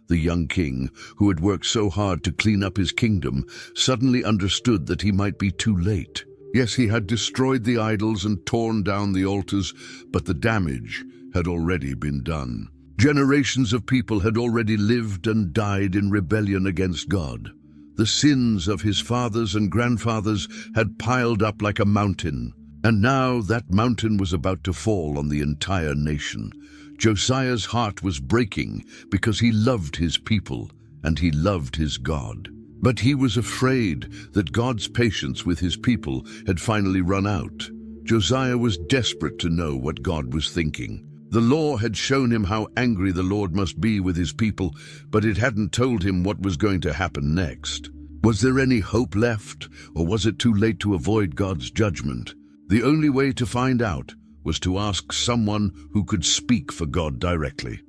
Speaker 1: The young king, who had worked so hard to clean up his kingdom, suddenly understood that he might be too late. Yes, he had destroyed the idols and torn down the altars, but the damage had already been done. Generations of people had already lived and died in rebellion against God. The sins of his fathers and grandfathers had piled up like a mountain, and now that mountain was about to fall on the entire nation. Josiah's heart was breaking because he loved his people and he loved his God. But he was afraid that God's patience with his people had finally run out. Josiah was desperate to know what God was thinking. The law had shown him how angry the Lord must be with his people, but it hadn't told him what was going to happen next. Was there any hope left, or was it too late to avoid God's judgment? The only way to find out was to ask someone who could speak for God directly.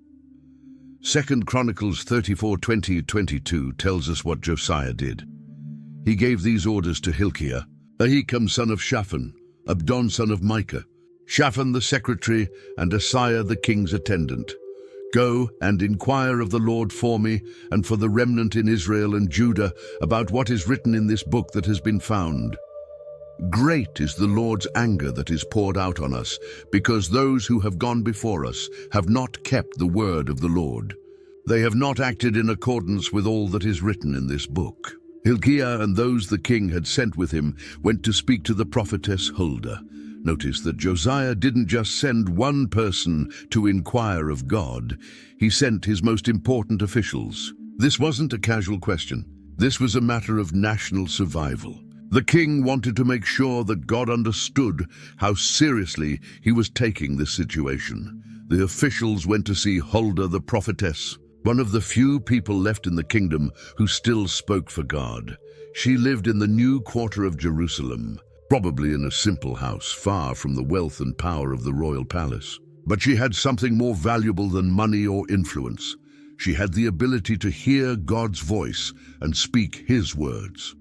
Speaker 1: 2 Chronicles 34:20-22 tells us what Josiah did. He gave these orders to Hilkiah, Ahikam son of Shaphan, Abdon son of Micah, Shaphan the secretary, and Josiah the king's attendant. Go and inquire of the Lord for me and for the remnant in Israel and Judah about what is written in this book that has been found. Great is the Lord's anger that is poured out on us, because those who have gone before us have not kept the word of the Lord. They have not acted in accordance with all that is written in this book. Hilkiah and those the king had sent with him went to speak to the prophetess Huldah. Notice that Josiah didn't just send one person to inquire of God. He sent his most important officials. This wasn't a casual question. This was a matter of national survival. The king wanted to make sure that God understood how seriously he was taking this situation. The officials went to see Huldah the prophetess, one of the few people left in the kingdom who still spoke for God. She lived in the new quarter of Jerusalem, probably in a simple house, far from the wealth and power of the royal palace. But she had something more valuable than money or influence. She had the ability to hear God's voice and speak his words.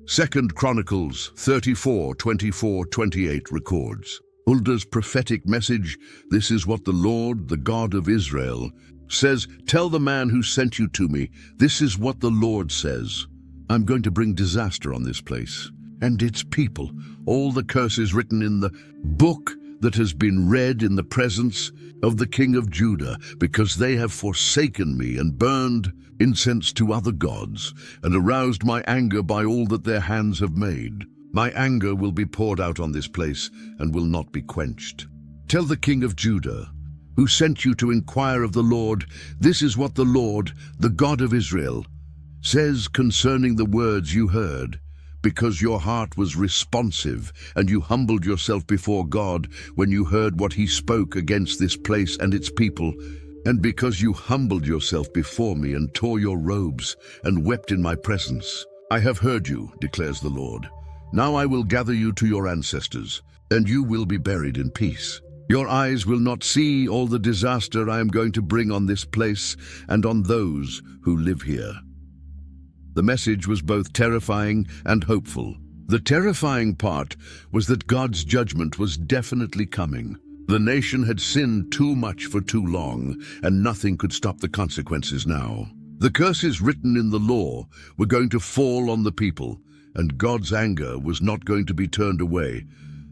Speaker 1: 2 Chronicles 34:24-28 records Huldah's prophetic message. This is what the Lord, the God of Israel, says. Tell the man who sent you to me, this is what the Lord says. I'm going to bring disaster on this place. and its people, all the curses written in the book that has been read in the presence of the king of Judah, because they have forsaken me and burned incense to other gods, and aroused my anger by all that their hands have made. My anger will be poured out on this place and will not be quenched. Tell the king of Judah, who sent you to inquire of the Lord, this is what the Lord, the God of Israel, says concerning the words you heard. Because your heart was responsive and you humbled yourself before God when you heard what he spoke against this place and its people, and because you humbled yourself before me and tore your robes and wept in my presence, I have heard you, declares the Lord. Now I will gather you to your ancestors, and you will be buried in peace. Your eyes will not see all the disaster I am going to bring on this place and on those who live here. The message was both terrifying and hopeful. The terrifying part was that God's judgment was definitely coming. The nation had sinned too much for too long, and nothing could stop the consequences now. The curses written in the law were going to fall on the people, and God's anger was not going to be turned away.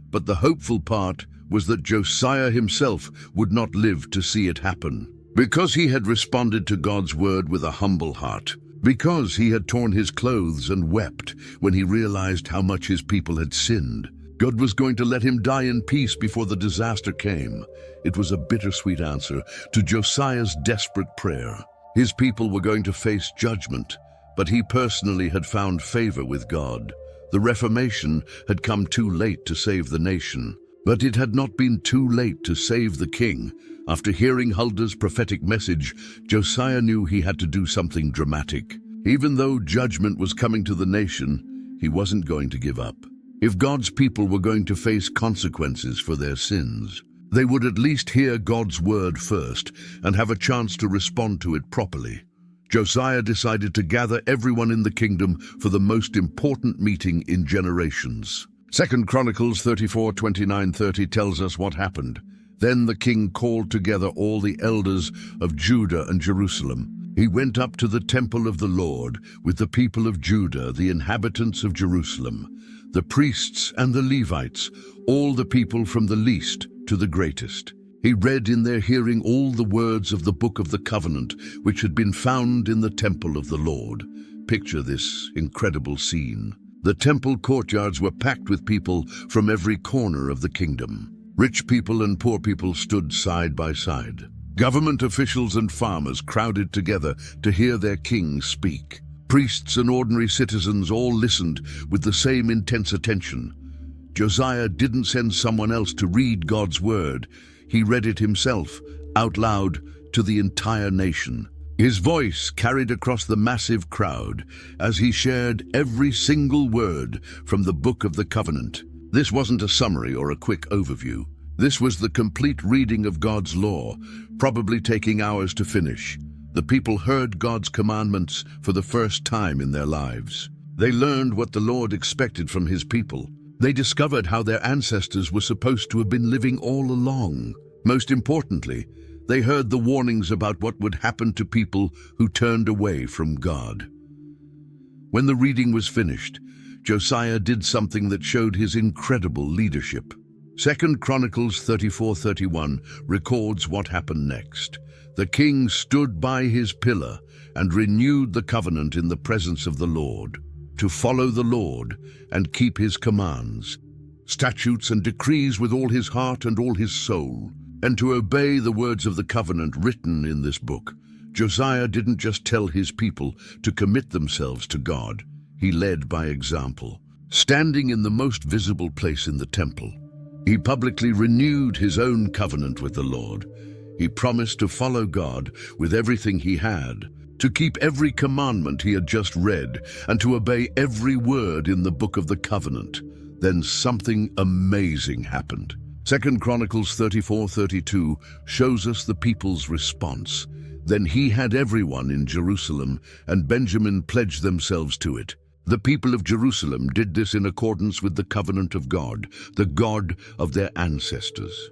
Speaker 1: But the hopeful part was that Josiah himself would not live to see it happen. Because he had responded to God's word with a humble heart, because he had torn his clothes and wept when he realized how much his people had sinned, God was going to let him die in peace before the disaster came. It was a bittersweet answer to Josiah's desperate prayer. His people were going to face judgment, but he personally had found favor with God. The Reformation had come too late to save the nation, but it had not been too late to save the king. After hearing Huldah's prophetic message, Josiah knew he had to do something dramatic. Even though judgment was coming to the nation, he wasn't going to give up. If God's people were going to face consequences for their sins, they would at least hear God's word first and have a chance to respond to it properly. Josiah decided to gather everyone in the kingdom for the most important meeting in generations. 2 Chronicles 34:29-30 tells us what happened. Then the king called together all the elders of Judah and Jerusalem. He went up to the temple of the Lord with the people of Judah, the inhabitants of Jerusalem, the priests and the Levites, all the people from the least to the greatest. He read in their hearing all the words of the book of the covenant, which had been found in the temple of the Lord. Picture this incredible scene. The temple courtyards were packed with people from every corner of the kingdom. Rich people and poor people stood side by side. Government officials and farmers crowded together to hear their king speak. Priests and ordinary citizens all listened with the same intense attention. Josiah didn't send someone else to read God's word. He read it himself, out loud, to the entire nation. His voice carried across the massive crowd as he shared every single word from the book of the covenant. This wasn't a summary or a quick overview. This was the complete reading of God's law, probably taking hours to finish. The people heard God's commandments for the first time in their lives. They learned what the Lord expected from his people. They discovered how their ancestors were supposed to have been living all along. Most importantly, they heard the warnings about what would happen to people who turned away from God. When the reading was finished, Josiah did something that showed his incredible leadership. 2 Chronicles 34:31 records what happened next. The king stood by his pillar and renewed the covenant in the presence of the Lord, to follow the Lord and keep his commands, statutes and decrees with all his heart and all his soul, and to obey the words of the covenant written in this book. Josiah didn't just tell his people to commit themselves to God. He led by example. Standing in the most visible place in the temple, he publicly renewed his own covenant with the Lord. He promised to follow God with everything he had, to keep every commandment he had just read, and to obey every word in the book of the covenant. Then something amazing happened. 2 Chronicles 34:32 shows us the people's response. Then he had everyone in Jerusalem and Benjamin pledge themselves to it. The people of Jerusalem did this in accordance with the covenant of God, the God of their ancestors.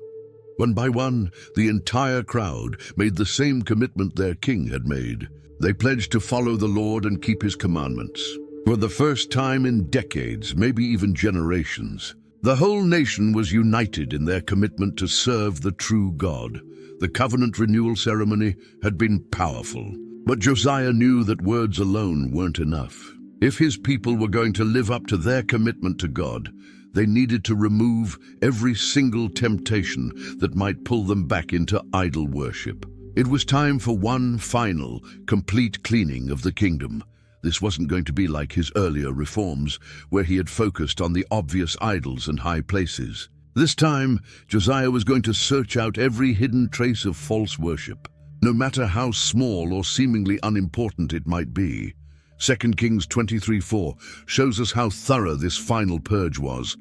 Speaker 1: One by one, the entire crowd made the same commitment their king had made. They pledged to follow the Lord and keep his commandments. For the first time in decades, maybe even generations, the whole nation was united in their commitment to serve the true God. The covenant renewal ceremony had been powerful, but Josiah knew that words alone weren't enough. If his people were going to live up to their commitment to God, they needed to remove every single temptation that might pull them back into idol worship. It was time for one final, complete cleaning of the kingdom. This wasn't going to be like his earlier reforms, where he had focused on the obvious idols and high places. This time, Josiah was going to search out every hidden trace of false worship, no matter how small or seemingly unimportant it might be. 2 Kings 23:4 shows us how thorough this final purge was.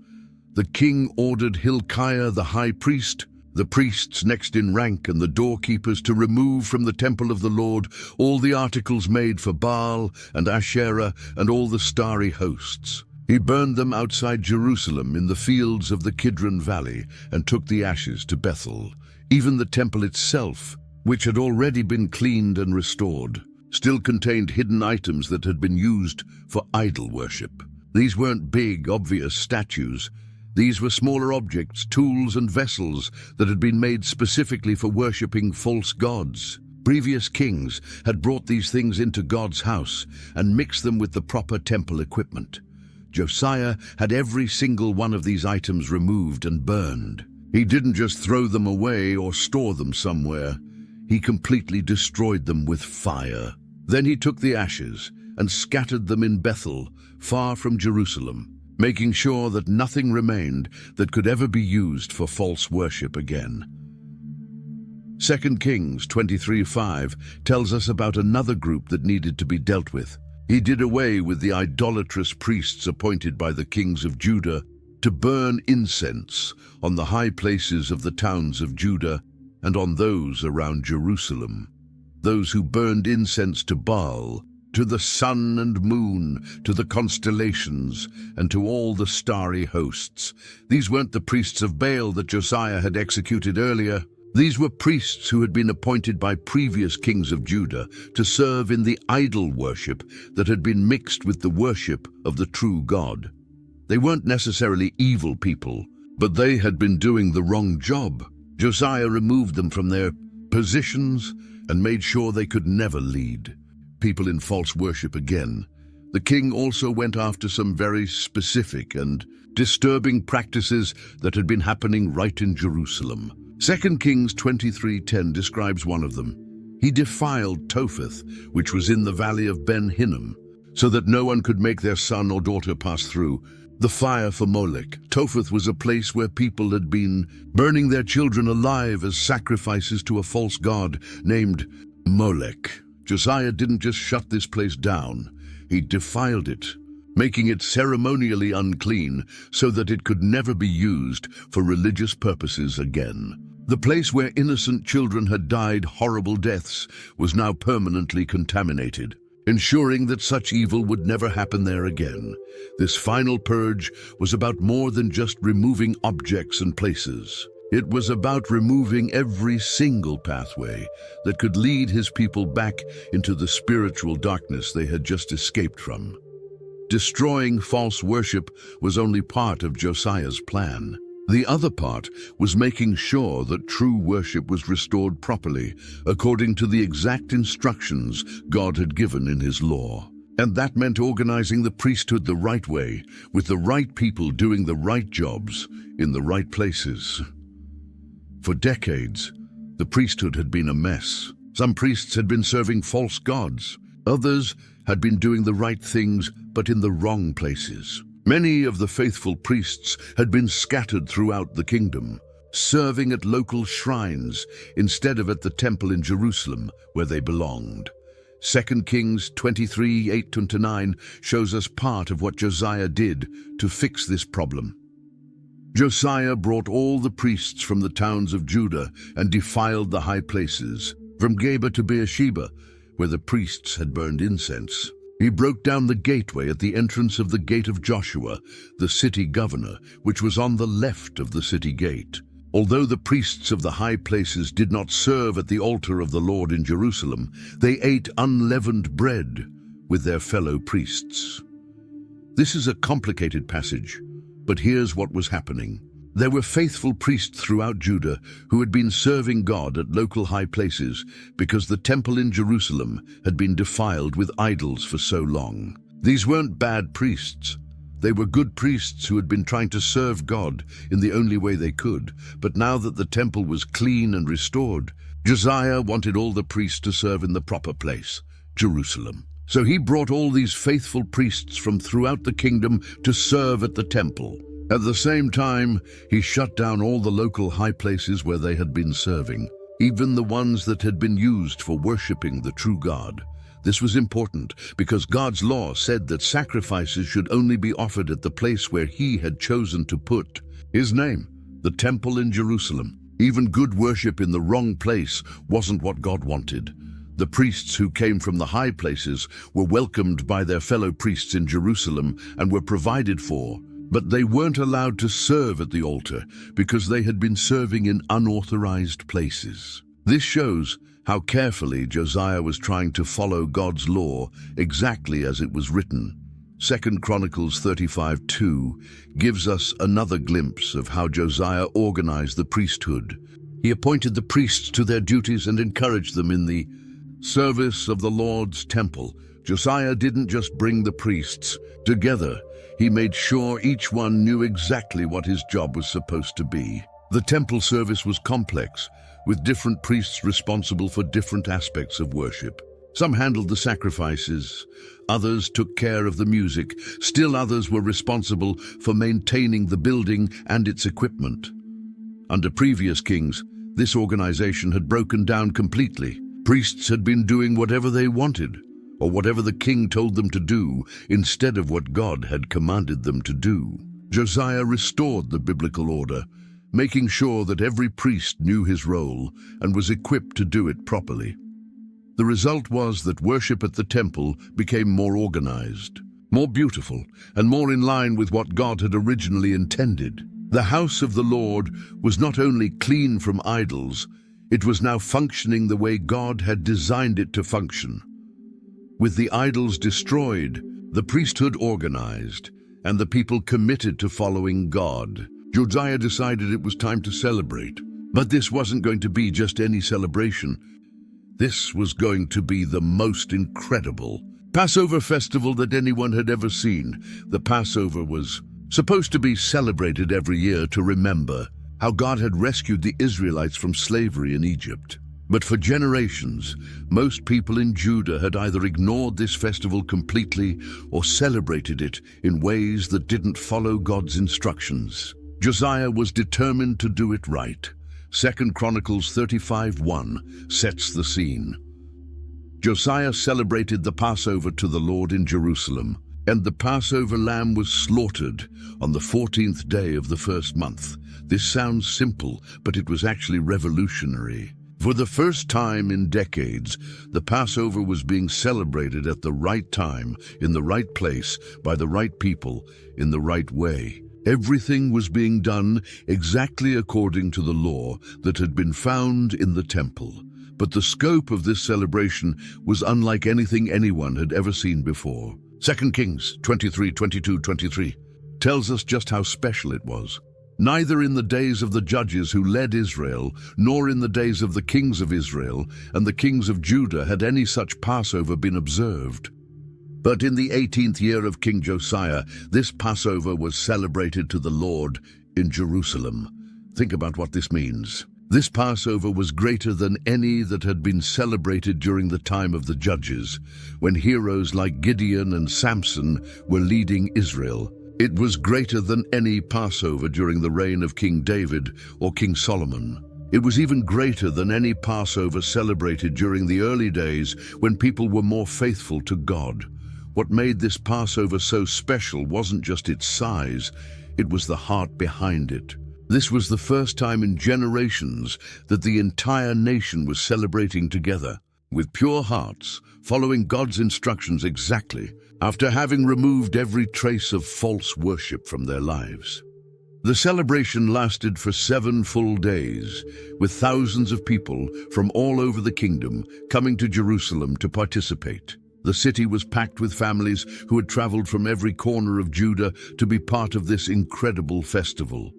Speaker 1: The king ordered Hilkiah the high priest, the priests next in rank and the doorkeepers to remove from the temple of the Lord all the articles made for Baal and Asherah and all the starry hosts. He burned them outside Jerusalem in the fields of the Kidron Valley and took the ashes to Bethel. Even the temple itself, which had already been cleaned and restored, still contained hidden items that had been used for idol worship. These weren't big, obvious statues. These were smaller objects, tools and vessels that had been made specifically for worshipping false gods. Previous kings had brought these things into God's house and mixed them with the proper temple equipment. Josiah had every single one of these items removed and burned. He didn't just throw them away or store them somewhere. He completely destroyed them with fire. Then he took the ashes and scattered them in Bethel, far from Jerusalem, making sure that nothing remained that could ever be used for false worship again. 2 Kings 23:5 tells us about another group that needed to be dealt with. He did away with the idolatrous priests appointed by the kings of Judah to burn incense on the high places of the towns of Judah and on those around Jerusalem. Those who burned incense to Baal, to the sun and moon, to the constellations, and to all the starry hosts. These weren't the priests of Baal that Josiah had executed earlier. These were priests who had been appointed by previous kings of Judah to serve in the idol worship that had been mixed with the worship of the true God. They weren't necessarily evil people, but they had been doing the wrong job. Josiah removed them from their positions and made sure they could never lead people in false worship again. The king also went after some very specific and disturbing practices that had been happening right in Jerusalem. 2 Kings 23:10 describes one of them. He defiled Topheth, which was in the valley of Ben Hinnom, so that no one could make their son or daughter pass through. The fire for Molech. Topheth was a place where people had been burning their children alive as sacrifices to a false god named Molech. Josiah didn't just shut this place down, he defiled it, making it ceremonially unclean so that it could never be used for religious purposes again. The place where innocent children had died horrible deaths was now permanently contaminated, ensuring that such evil would never happen there again. This final purge was about more than just removing objects and places. It was about removing every single pathway that could lead his people back into the spiritual darkness they had just escaped from. Destroying false worship was only part of Josiah's plan. The other part was making sure that true worship was restored properly, according to the exact instructions God had given in his law. And that meant organizing the priesthood the right way, with the right people doing the right jobs in the right places. For decades, the priesthood had been a mess. Some priests had been serving false gods. Others had been doing the right things, but in the wrong places. Many of the faithful priests had been scattered throughout the kingdom, serving at local shrines instead of at the temple in Jerusalem where they belonged. 2 Kings 23:8-9 shows us part of what Josiah did to fix this problem. Josiah brought all the priests from the towns of Judah and defiled the high places, from Geba to Beersheba, where the priests had burned incense. He broke down the gateway at the entrance of the gate of Joshua, the city governor, which was on the left of the city gate. Although the priests of the high places did not serve at the altar of the Lord in Jerusalem, they ate unleavened bread with their fellow priests. This is a complicated passage, but here's what was happening. There were faithful priests throughout Judah who had been serving God at local high places because the temple in Jerusalem had been defiled with idols for so long. These weren't bad priests. They were good priests who had been trying to serve God in the only way they could. But now that the temple was clean and restored, Josiah wanted all the priests to serve in the proper place, Jerusalem. So he brought all these faithful priests from throughout the kingdom to serve at the temple. At the same time, he shut down all the local high places where they had been serving, even the ones that had been used for worshiping the true God. This was important because God's law said that sacrifices should only be offered at the place where he had chosen to put his name, the temple in Jerusalem. Even good worship in the wrong place wasn't what God wanted. The priests who came from the high places were welcomed by their fellow priests in Jerusalem and were provided for, but they weren't allowed to serve at the altar because they had been serving in unauthorized places. This shows how carefully Josiah was trying to follow God's law exactly as it was written. 2 Chronicles 35:2 gives us another glimpse of how Josiah organized the priesthood. He appointed the priests to their duties and encouraged them in the service of the Lord's temple. Josiah didn't just bring the priests together. He made sure each one knew exactly what his job was supposed to be. The temple service was complex, with different priests responsible for different aspects of worship. Some handled the sacrifices, others took care of the music, still others were responsible for maintaining the building and its equipment. Under previous kings, this organization had broken down completely. Priests had been doing whatever they wanted, or whatever the king told them to do, instead of what God had commanded them to do. Josiah restored the biblical order, making sure that every priest knew his role and was equipped to do it properly. The result was that worship at the temple became more organized, more beautiful, and more in line with what God had originally intended. The house of the Lord was not only clean from idols, it was now functioning the way God had designed it to function. With the idols destroyed, the priesthood organized, and the people committed to following God, Josiah decided it was time to celebrate. But this wasn't going to be just any celebration. This was going to be the most incredible Passover festival that anyone had ever seen. The Passover was supposed to be celebrated every year to remember how God had rescued the Israelites from slavery in Egypt. But for generations, most people in Judah had either ignored this festival completely or celebrated it in ways that didn't follow God's instructions. Josiah was determined to do it right. 2 Chronicles 35:1 sets the scene. Josiah celebrated the Passover to the Lord in Jerusalem, and the Passover lamb was slaughtered on the 14th day of the first month. This sounds simple, but it was actually revolutionary. For the first time in decades, the Passover was being celebrated at the right time, in the right place, by the right people, in the right way. Everything was being done exactly according to the law that had been found in the temple. But the scope of this celebration was unlike anything anyone had ever seen before. 2 Kings 23:22-23 tells us just how special it was. Neither in the days of the judges who led Israel, nor in the days of the kings of Israel and the kings of Judah had any such Passover been observed. But in the 18th year of King Josiah, this Passover was celebrated to the Lord in Jerusalem. Think about what this means. This Passover was greater than any that had been celebrated during the time of the judges, when heroes like Gideon and Samson were leading Israel. It was greater than any Passover during the reign of King David or King Solomon. It was even greater than any Passover celebrated during the early days when people were more faithful to God. What made this Passover so special wasn't just its size, it was the heart behind it. This was the first time in generations that the entire nation was celebrating together, with pure hearts, following God's instructions exactly, after having removed every trace of false worship from their lives. The celebration lasted for 7 full days, with thousands of people from all over the kingdom coming to Jerusalem to participate. The city was packed with families who had traveled from every corner of Judah to be part of this incredible festival.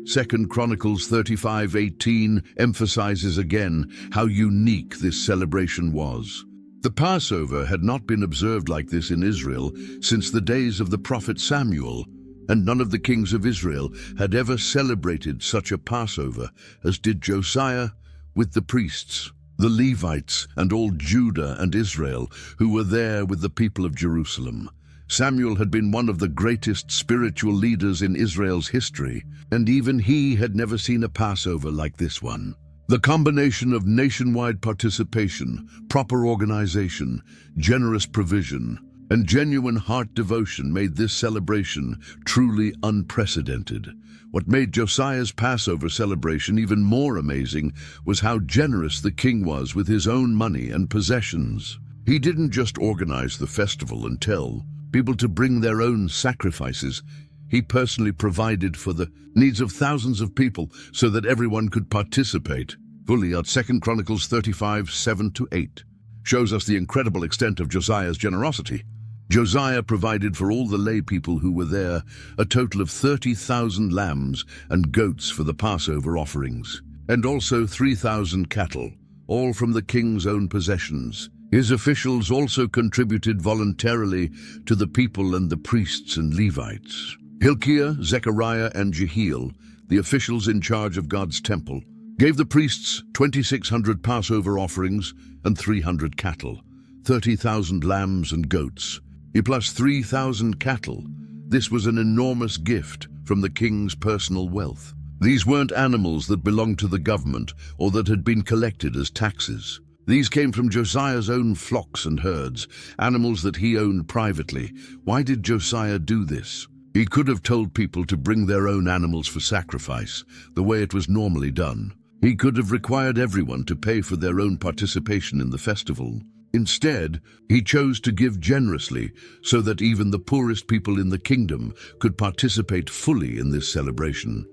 Speaker 1: 2 Chronicles 35:18 emphasizes again how unique this celebration was. The Passover had not been observed like this in Israel since the days of the prophet Samuel, and none of the kings of Israel had ever celebrated such a Passover as did Josiah with the priests, the Levites, and all Judah and Israel who were there with the people of Jerusalem. Samuel had been one of the greatest spiritual leaders in Israel's history, and even he had never seen a Passover like this one. The combination of nationwide participation, proper organization, generous provision, and genuine heart devotion made this celebration truly unprecedented. What made Josiah's Passover celebration even more amazing was how generous the king was with his own money and possessions. He didn't just organize the festival and tell people to bring their own sacrifices. He personally provided for the needs of thousands of people so that everyone could participate fully. 2 Chronicles 35:7-8 shows us the incredible extent of Josiah's generosity. Josiah provided for all the lay people who were there a total of 30,000 lambs and goats for the Passover offerings, and also 3,000 cattle, all from the king's own possessions. His officials also contributed voluntarily to the people and the priests and Levites. Hilkiah, Zechariah, and Jehiel, the officials in charge of God's temple, gave the priests 2,600 Passover offerings and 300 cattle, 30,000 lambs and goats, plus 3,000 cattle. This was an enormous gift from the king's personal wealth. These weren't animals that belonged to the government or that had been collected as taxes. These came from Josiah's own flocks and herds, animals that he owned privately. Why did Josiah do this? He could have told people to bring their own animals for sacrifice, the way it was normally done. He could have required everyone to pay for their own participation in the festival. Instead, he chose to give generously so that even the poorest people in the kingdom could participate fully in this celebration.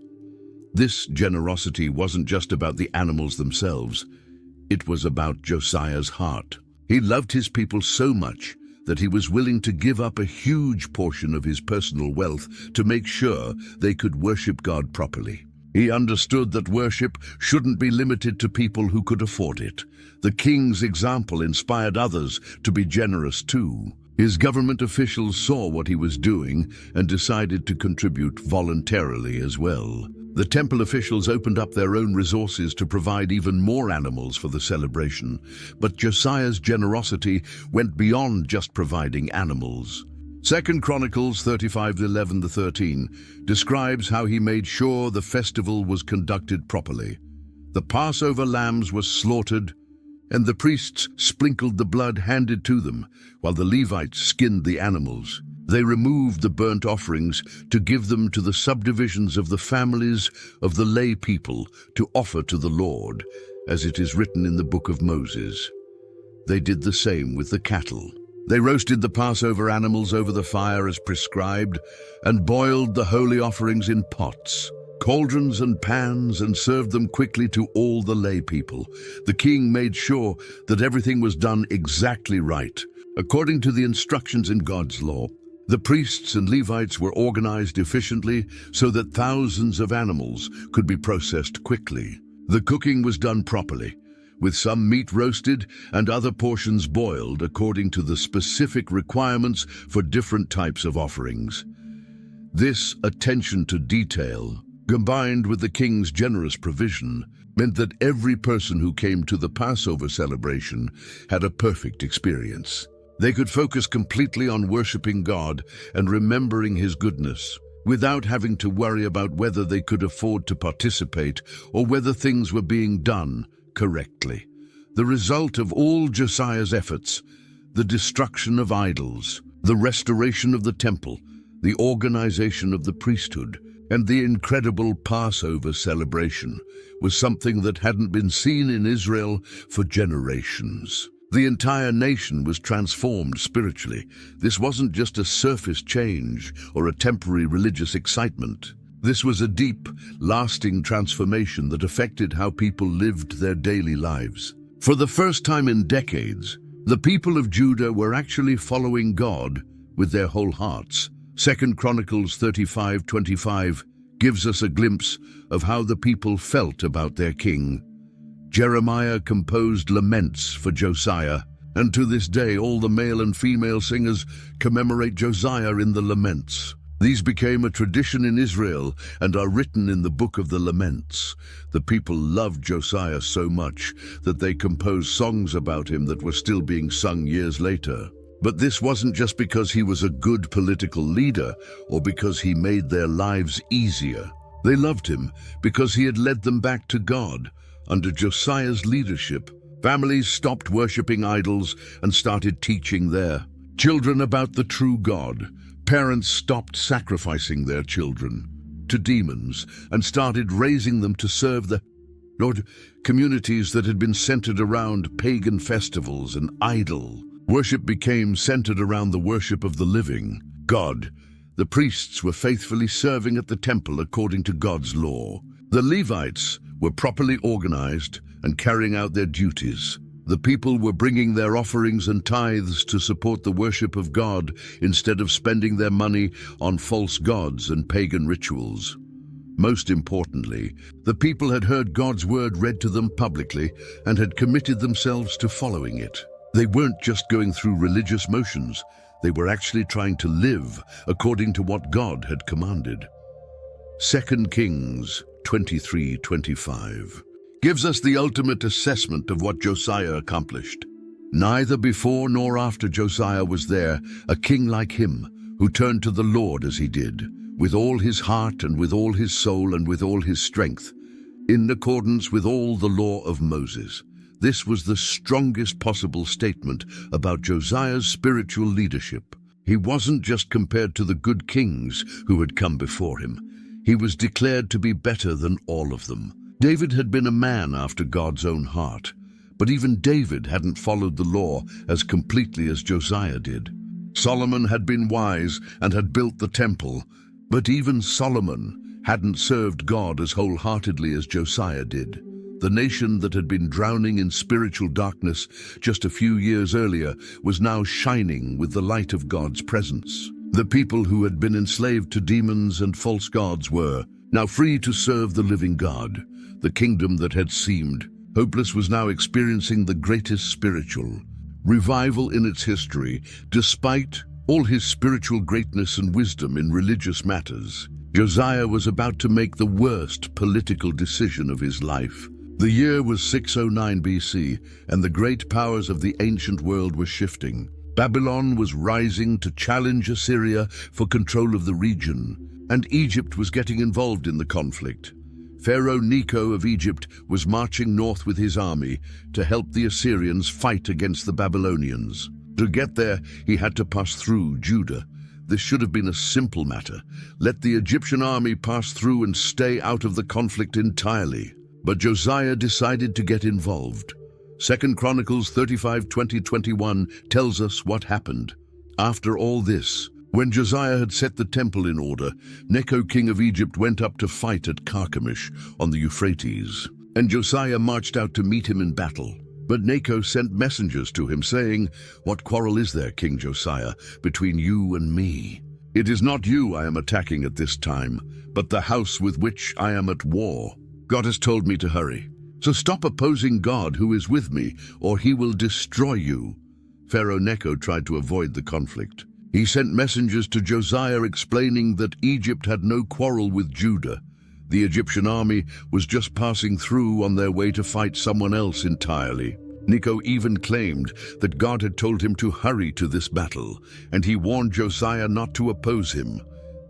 Speaker 1: This generosity wasn't just about the animals themselves. It was about Josiah's heart. He loved his people so much that he was willing to give up a huge portion of his personal wealth to make sure they could worship God properly. He understood that worship shouldn't be limited to people who could afford it. The king's example inspired others to be generous too. His government officials saw what he was doing and decided to contribute voluntarily as well. The temple officials opened up their own resources to provide even more animals for the celebration, but Josiah's generosity went beyond just providing animals. 2 Chronicles 35:11-13 describes how he made sure the festival was conducted properly. The Passover lambs were slaughtered, and the priests sprinkled the blood handed to them, while the Levites skinned the animals. They removed the burnt offerings to give them to the subdivisions of the families of the lay people to offer to the Lord, as it is written in the book of Moses. They did the same with the cattle. They roasted the Passover animals over the fire as prescribed and boiled the holy offerings in pots, cauldrons and pans, and served them quickly to all the lay people. The king made sure that everything was done exactly right, according to the instructions in God's law. The priests and Levites were organized efficiently so that thousands of animals could be processed quickly. The cooking was done properly, with some meat roasted and other portions boiled according to the specific requirements for different types of offerings. This attention to detail, combined with the king's generous provision, meant that every person who came to the Passover celebration had a perfect experience. They could focus completely on worshiping God and remembering His goodness, without having to worry about whether they could afford to participate or whether things were being done correctly. The result of all Josiah's efforts, the destruction of idols, the restoration of the temple, the organization of the priesthood, and the incredible Passover celebration, was something that hadn't been seen in Israel for generations. The entire nation was transformed spiritually. This wasn't just a surface change or a temporary religious excitement. This was a deep, lasting transformation that affected how people lived their daily lives. For the first time in decades, The people of Judah were actually following God with their whole hearts. 2 Chronicles 35:25 gives us a glimpse of how the people felt about their king. Jeremiah composed laments for Josiah, and to this day all the male and female singers commemorate Josiah in the laments. These became a tradition in Israel and are written in the Book of the Laments. The people loved Josiah so much that they composed songs about him that were still being sung years later. But this wasn't just because he was a good political leader or because he made their lives easier. They loved him because he had led them back to God. Under Josiah's leadership, families stopped worshipping idols and started teaching their children about the true God. Parents stopped sacrificing their children to demons and started raising them to serve the Lord. Communities that had been centered around pagan festivals and idol worship became centered around the worship of the living God. The priests were faithfully serving at the temple according to God's law. The Levites were properly organized and carrying out their duties. The people were bringing their offerings and tithes to support the worship of God instead of spending their money on false gods and pagan rituals. Most importantly, the people had heard God's word read to them publicly and had committed themselves to following it. They weren't just going through religious motions, they were actually trying to live according to what God had commanded. 2 Kings 23:25 gives us the ultimate assessment of what Josiah accomplished. Neither before nor after Josiah was there a king like him who turned to the Lord as he did, with all his heart and with all his soul and with all his strength, in accordance with all the law of Moses. This was the strongest possible statement about Josiah's spiritual leadership. He wasn't just compared to the good kings who had come before him. He was declared to be better than all of them. David had been a man after God's own heart, but even David hadn't followed the law as completely as Josiah did. Solomon had been wise and had built the temple, but even Solomon hadn't served God as wholeheartedly as Josiah did. The nation that had been drowning in spiritual darkness just a few years earlier was now shining with the light of God's presence. The people who had been enslaved to demons and false gods were now free to serve the living God. The kingdom that had seemed hopeless was now experiencing the greatest spiritual revival in its history. Despite all his spiritual greatness and wisdom in religious matters, Josiah was about to make the worst political decision of his life. The year was 609 BC, and the great powers of the ancient world were shifting. Babylon was rising to challenge Assyria for control of the region, and Egypt was getting involved in the conflict. Pharaoh Necho of Egypt was marching north with his army to help the Assyrians fight against the Babylonians. To get there, he had to pass through Judah. This should have been a simple matter. Let the Egyptian army pass through and stay out of the conflict entirely. But Josiah decided to get involved. 2 Chronicles 35:20-21 tells us what happened. After all this, when Josiah had set the temple in order, Necho, king of Egypt, went up to fight at Carchemish on the Euphrates, and Josiah marched out to meet him in battle. But Necho sent messengers to him, saying, "What quarrel is there, King Josiah, between you and me? It is not you I am attacking at this time, but the house with which I am at war. God has told me to hurry. So stop opposing God who is with me, or he will destroy you." Pharaoh Necho tried to avoid the conflict. He sent messengers to Josiah explaining that Egypt had no quarrel with Judah. The Egyptian army was just passing through on their way to fight someone else entirely. Necho even claimed that God had told him to hurry to this battle, and he warned Josiah not to oppose him.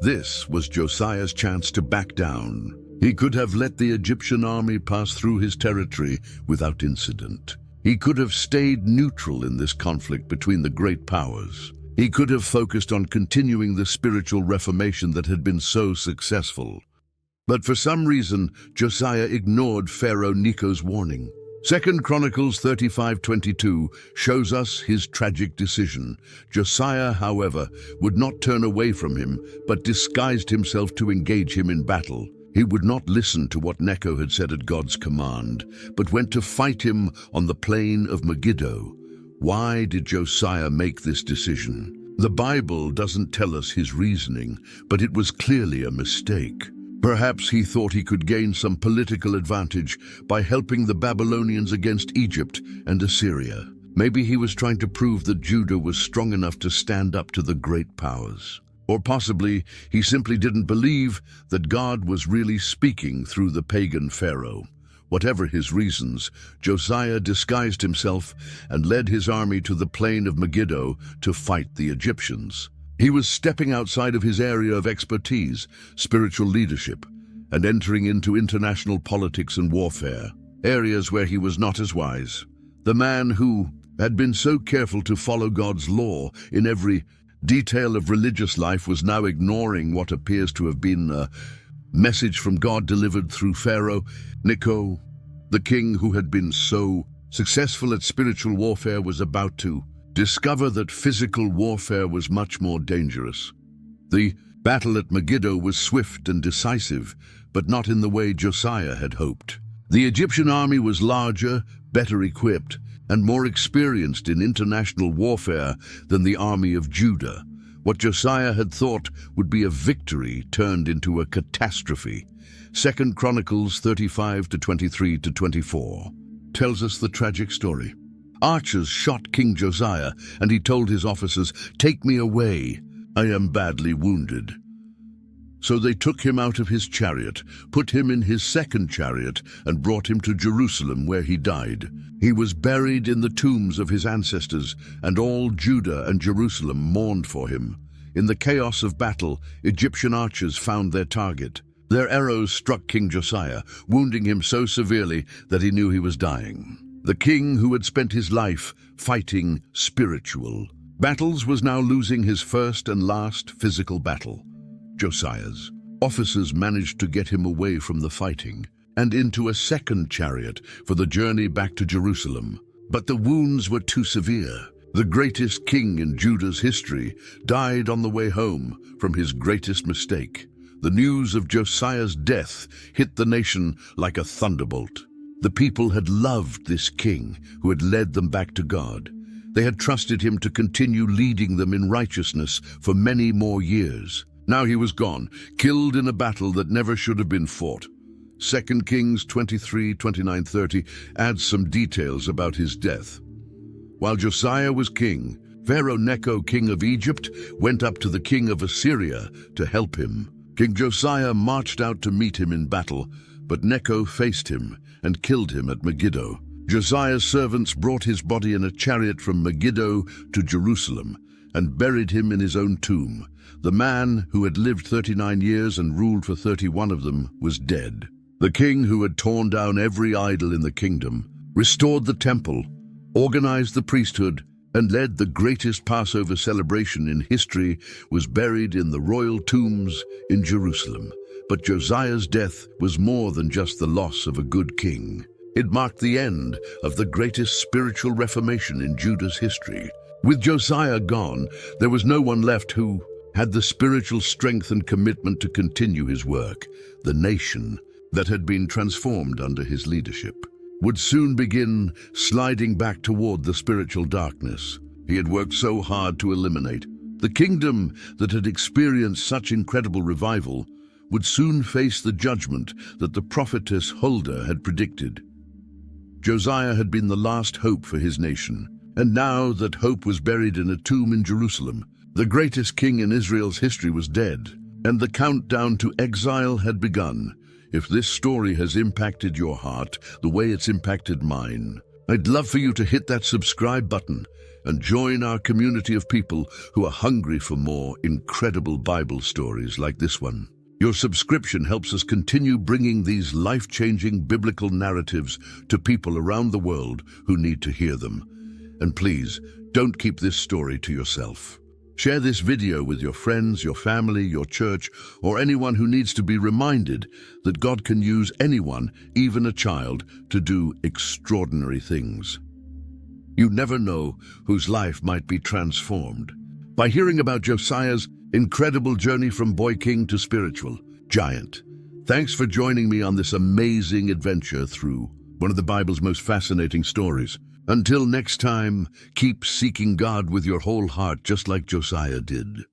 Speaker 1: This was Josiah's chance to back down. He could have let the Egyptian army pass through his territory without incident. He could have stayed neutral in this conflict between the great powers. He could have focused on continuing the spiritual reformation that had been so successful. But for some reason, Josiah ignored Pharaoh Necho's warning. 2 Chronicles 35:22 shows us his tragic decision. Josiah, however, would not turn away from him, but disguised himself to engage him in battle. He would not listen to what Necho had said at God's command, but went to fight him on the plain of Megiddo. Why did Josiah make this decision? The Bible doesn't tell us his reasoning, but it was clearly a mistake. Perhaps he thought he could gain some political advantage by helping the Babylonians against Egypt and Assyria. Maybe he was trying to prove that Judah was strong enough to stand up to the great powers. Or possibly he simply didn't believe that God was really speaking through the pagan Pharaoh. Whatever his reasons, Josiah disguised himself and led his army to the plain of Megiddo to fight the Egyptians. He was stepping outside of his area of expertise, spiritual leadership, and entering into international politics and warfare, areas where he was not as wise. The man who had been so careful to follow God's law in every detail of religious life was now ignoring what appears to have been a message from God delivered through Pharaoh Necho. The king who had been so successful at spiritual warfare was about to discover that physical warfare was much more dangerous. The battle at Megiddo was swift and decisive, but not in the way Josiah had hoped. The Egyptian army was larger, better equipped, and more experienced in international warfare than the army of Judah. What Josiah had thought would be a victory turned into a catastrophe. 2 Chronicles 35-23-24 tells us the tragic story. Archers shot King Josiah, and he told his officers, "Take me away, I am badly wounded." So they took him out of his chariot, put him in his second chariot, and brought him to Jerusalem, where he died. He was buried in the tombs of his ancestors, and all Judah and Jerusalem mourned for him. In the chaos of battle, Egyptian archers found their target. Their arrows struck King Josiah, wounding him so severely that he knew he was dying. The king who had spent his life fighting spiritual battles was now losing his first and last physical battle. Josiah's officers managed to get him away from the fighting and into a second chariot for the journey back to Jerusalem. But the wounds were too severe. The greatest king in Judah's history died on the way home from his greatest mistake. The news of Josiah's death hit the nation like a thunderbolt. The people had loved this king who had led them back to God. They had trusted him to continue leading them in righteousness for many more years. Now he was gone, killed in a battle that never should have been fought. 2 Kings 23:29-30 adds some details about his death. While Josiah was king, Pharaoh Necho, king of Egypt, went up to the king of Assyria to help him. King Josiah marched out to meet him in battle, but Necho faced him and killed him at Megiddo. Josiah's servants brought his body in a chariot from Megiddo to Jerusalem and buried him in his own tomb. The man who had lived 39 years and ruled for 31 of them was dead. The king who had torn down every idol in the kingdom, restored the temple, organized the priesthood, and led the greatest Passover celebration in history was buried in the royal tombs in Jerusalem. But Josiah's death was more than just the loss of a good king. It marked the end of the greatest spiritual reformation in Judah's history. With Josiah gone, there was no one left who had the spiritual strength and commitment to continue his work. The nation that had been transformed under his leadership would soon begin sliding back toward the spiritual darkness he had worked so hard to eliminate. The kingdom that had experienced such incredible revival would soon face the judgment that the prophetess Huldah had predicted. Josiah had been the last hope for his nation, and now that hope was buried in a tomb in Jerusalem, the greatest king in Israel's history was dead, and the countdown to exile had begun. If this story has impacted your heart the way it's impacted mine, I'd love for you to hit that subscribe button and join our community of people who are hungry for more incredible Bible stories like this one. Your subscription helps us continue bringing these life-changing biblical narratives to people around the world who need to hear them. And please, don't keep this story to yourself. Share this video with your friends, your family, your church, or anyone who needs to be reminded that God can use anyone, even a child, to do extraordinary things. You never know whose life might be transformed by hearing about Josiah's incredible journey from boy king to spiritual giant. Thanks for joining me on this amazing adventure through one of the Bible's most fascinating stories. Until next time, keep seeking God with your whole heart just like Josiah did.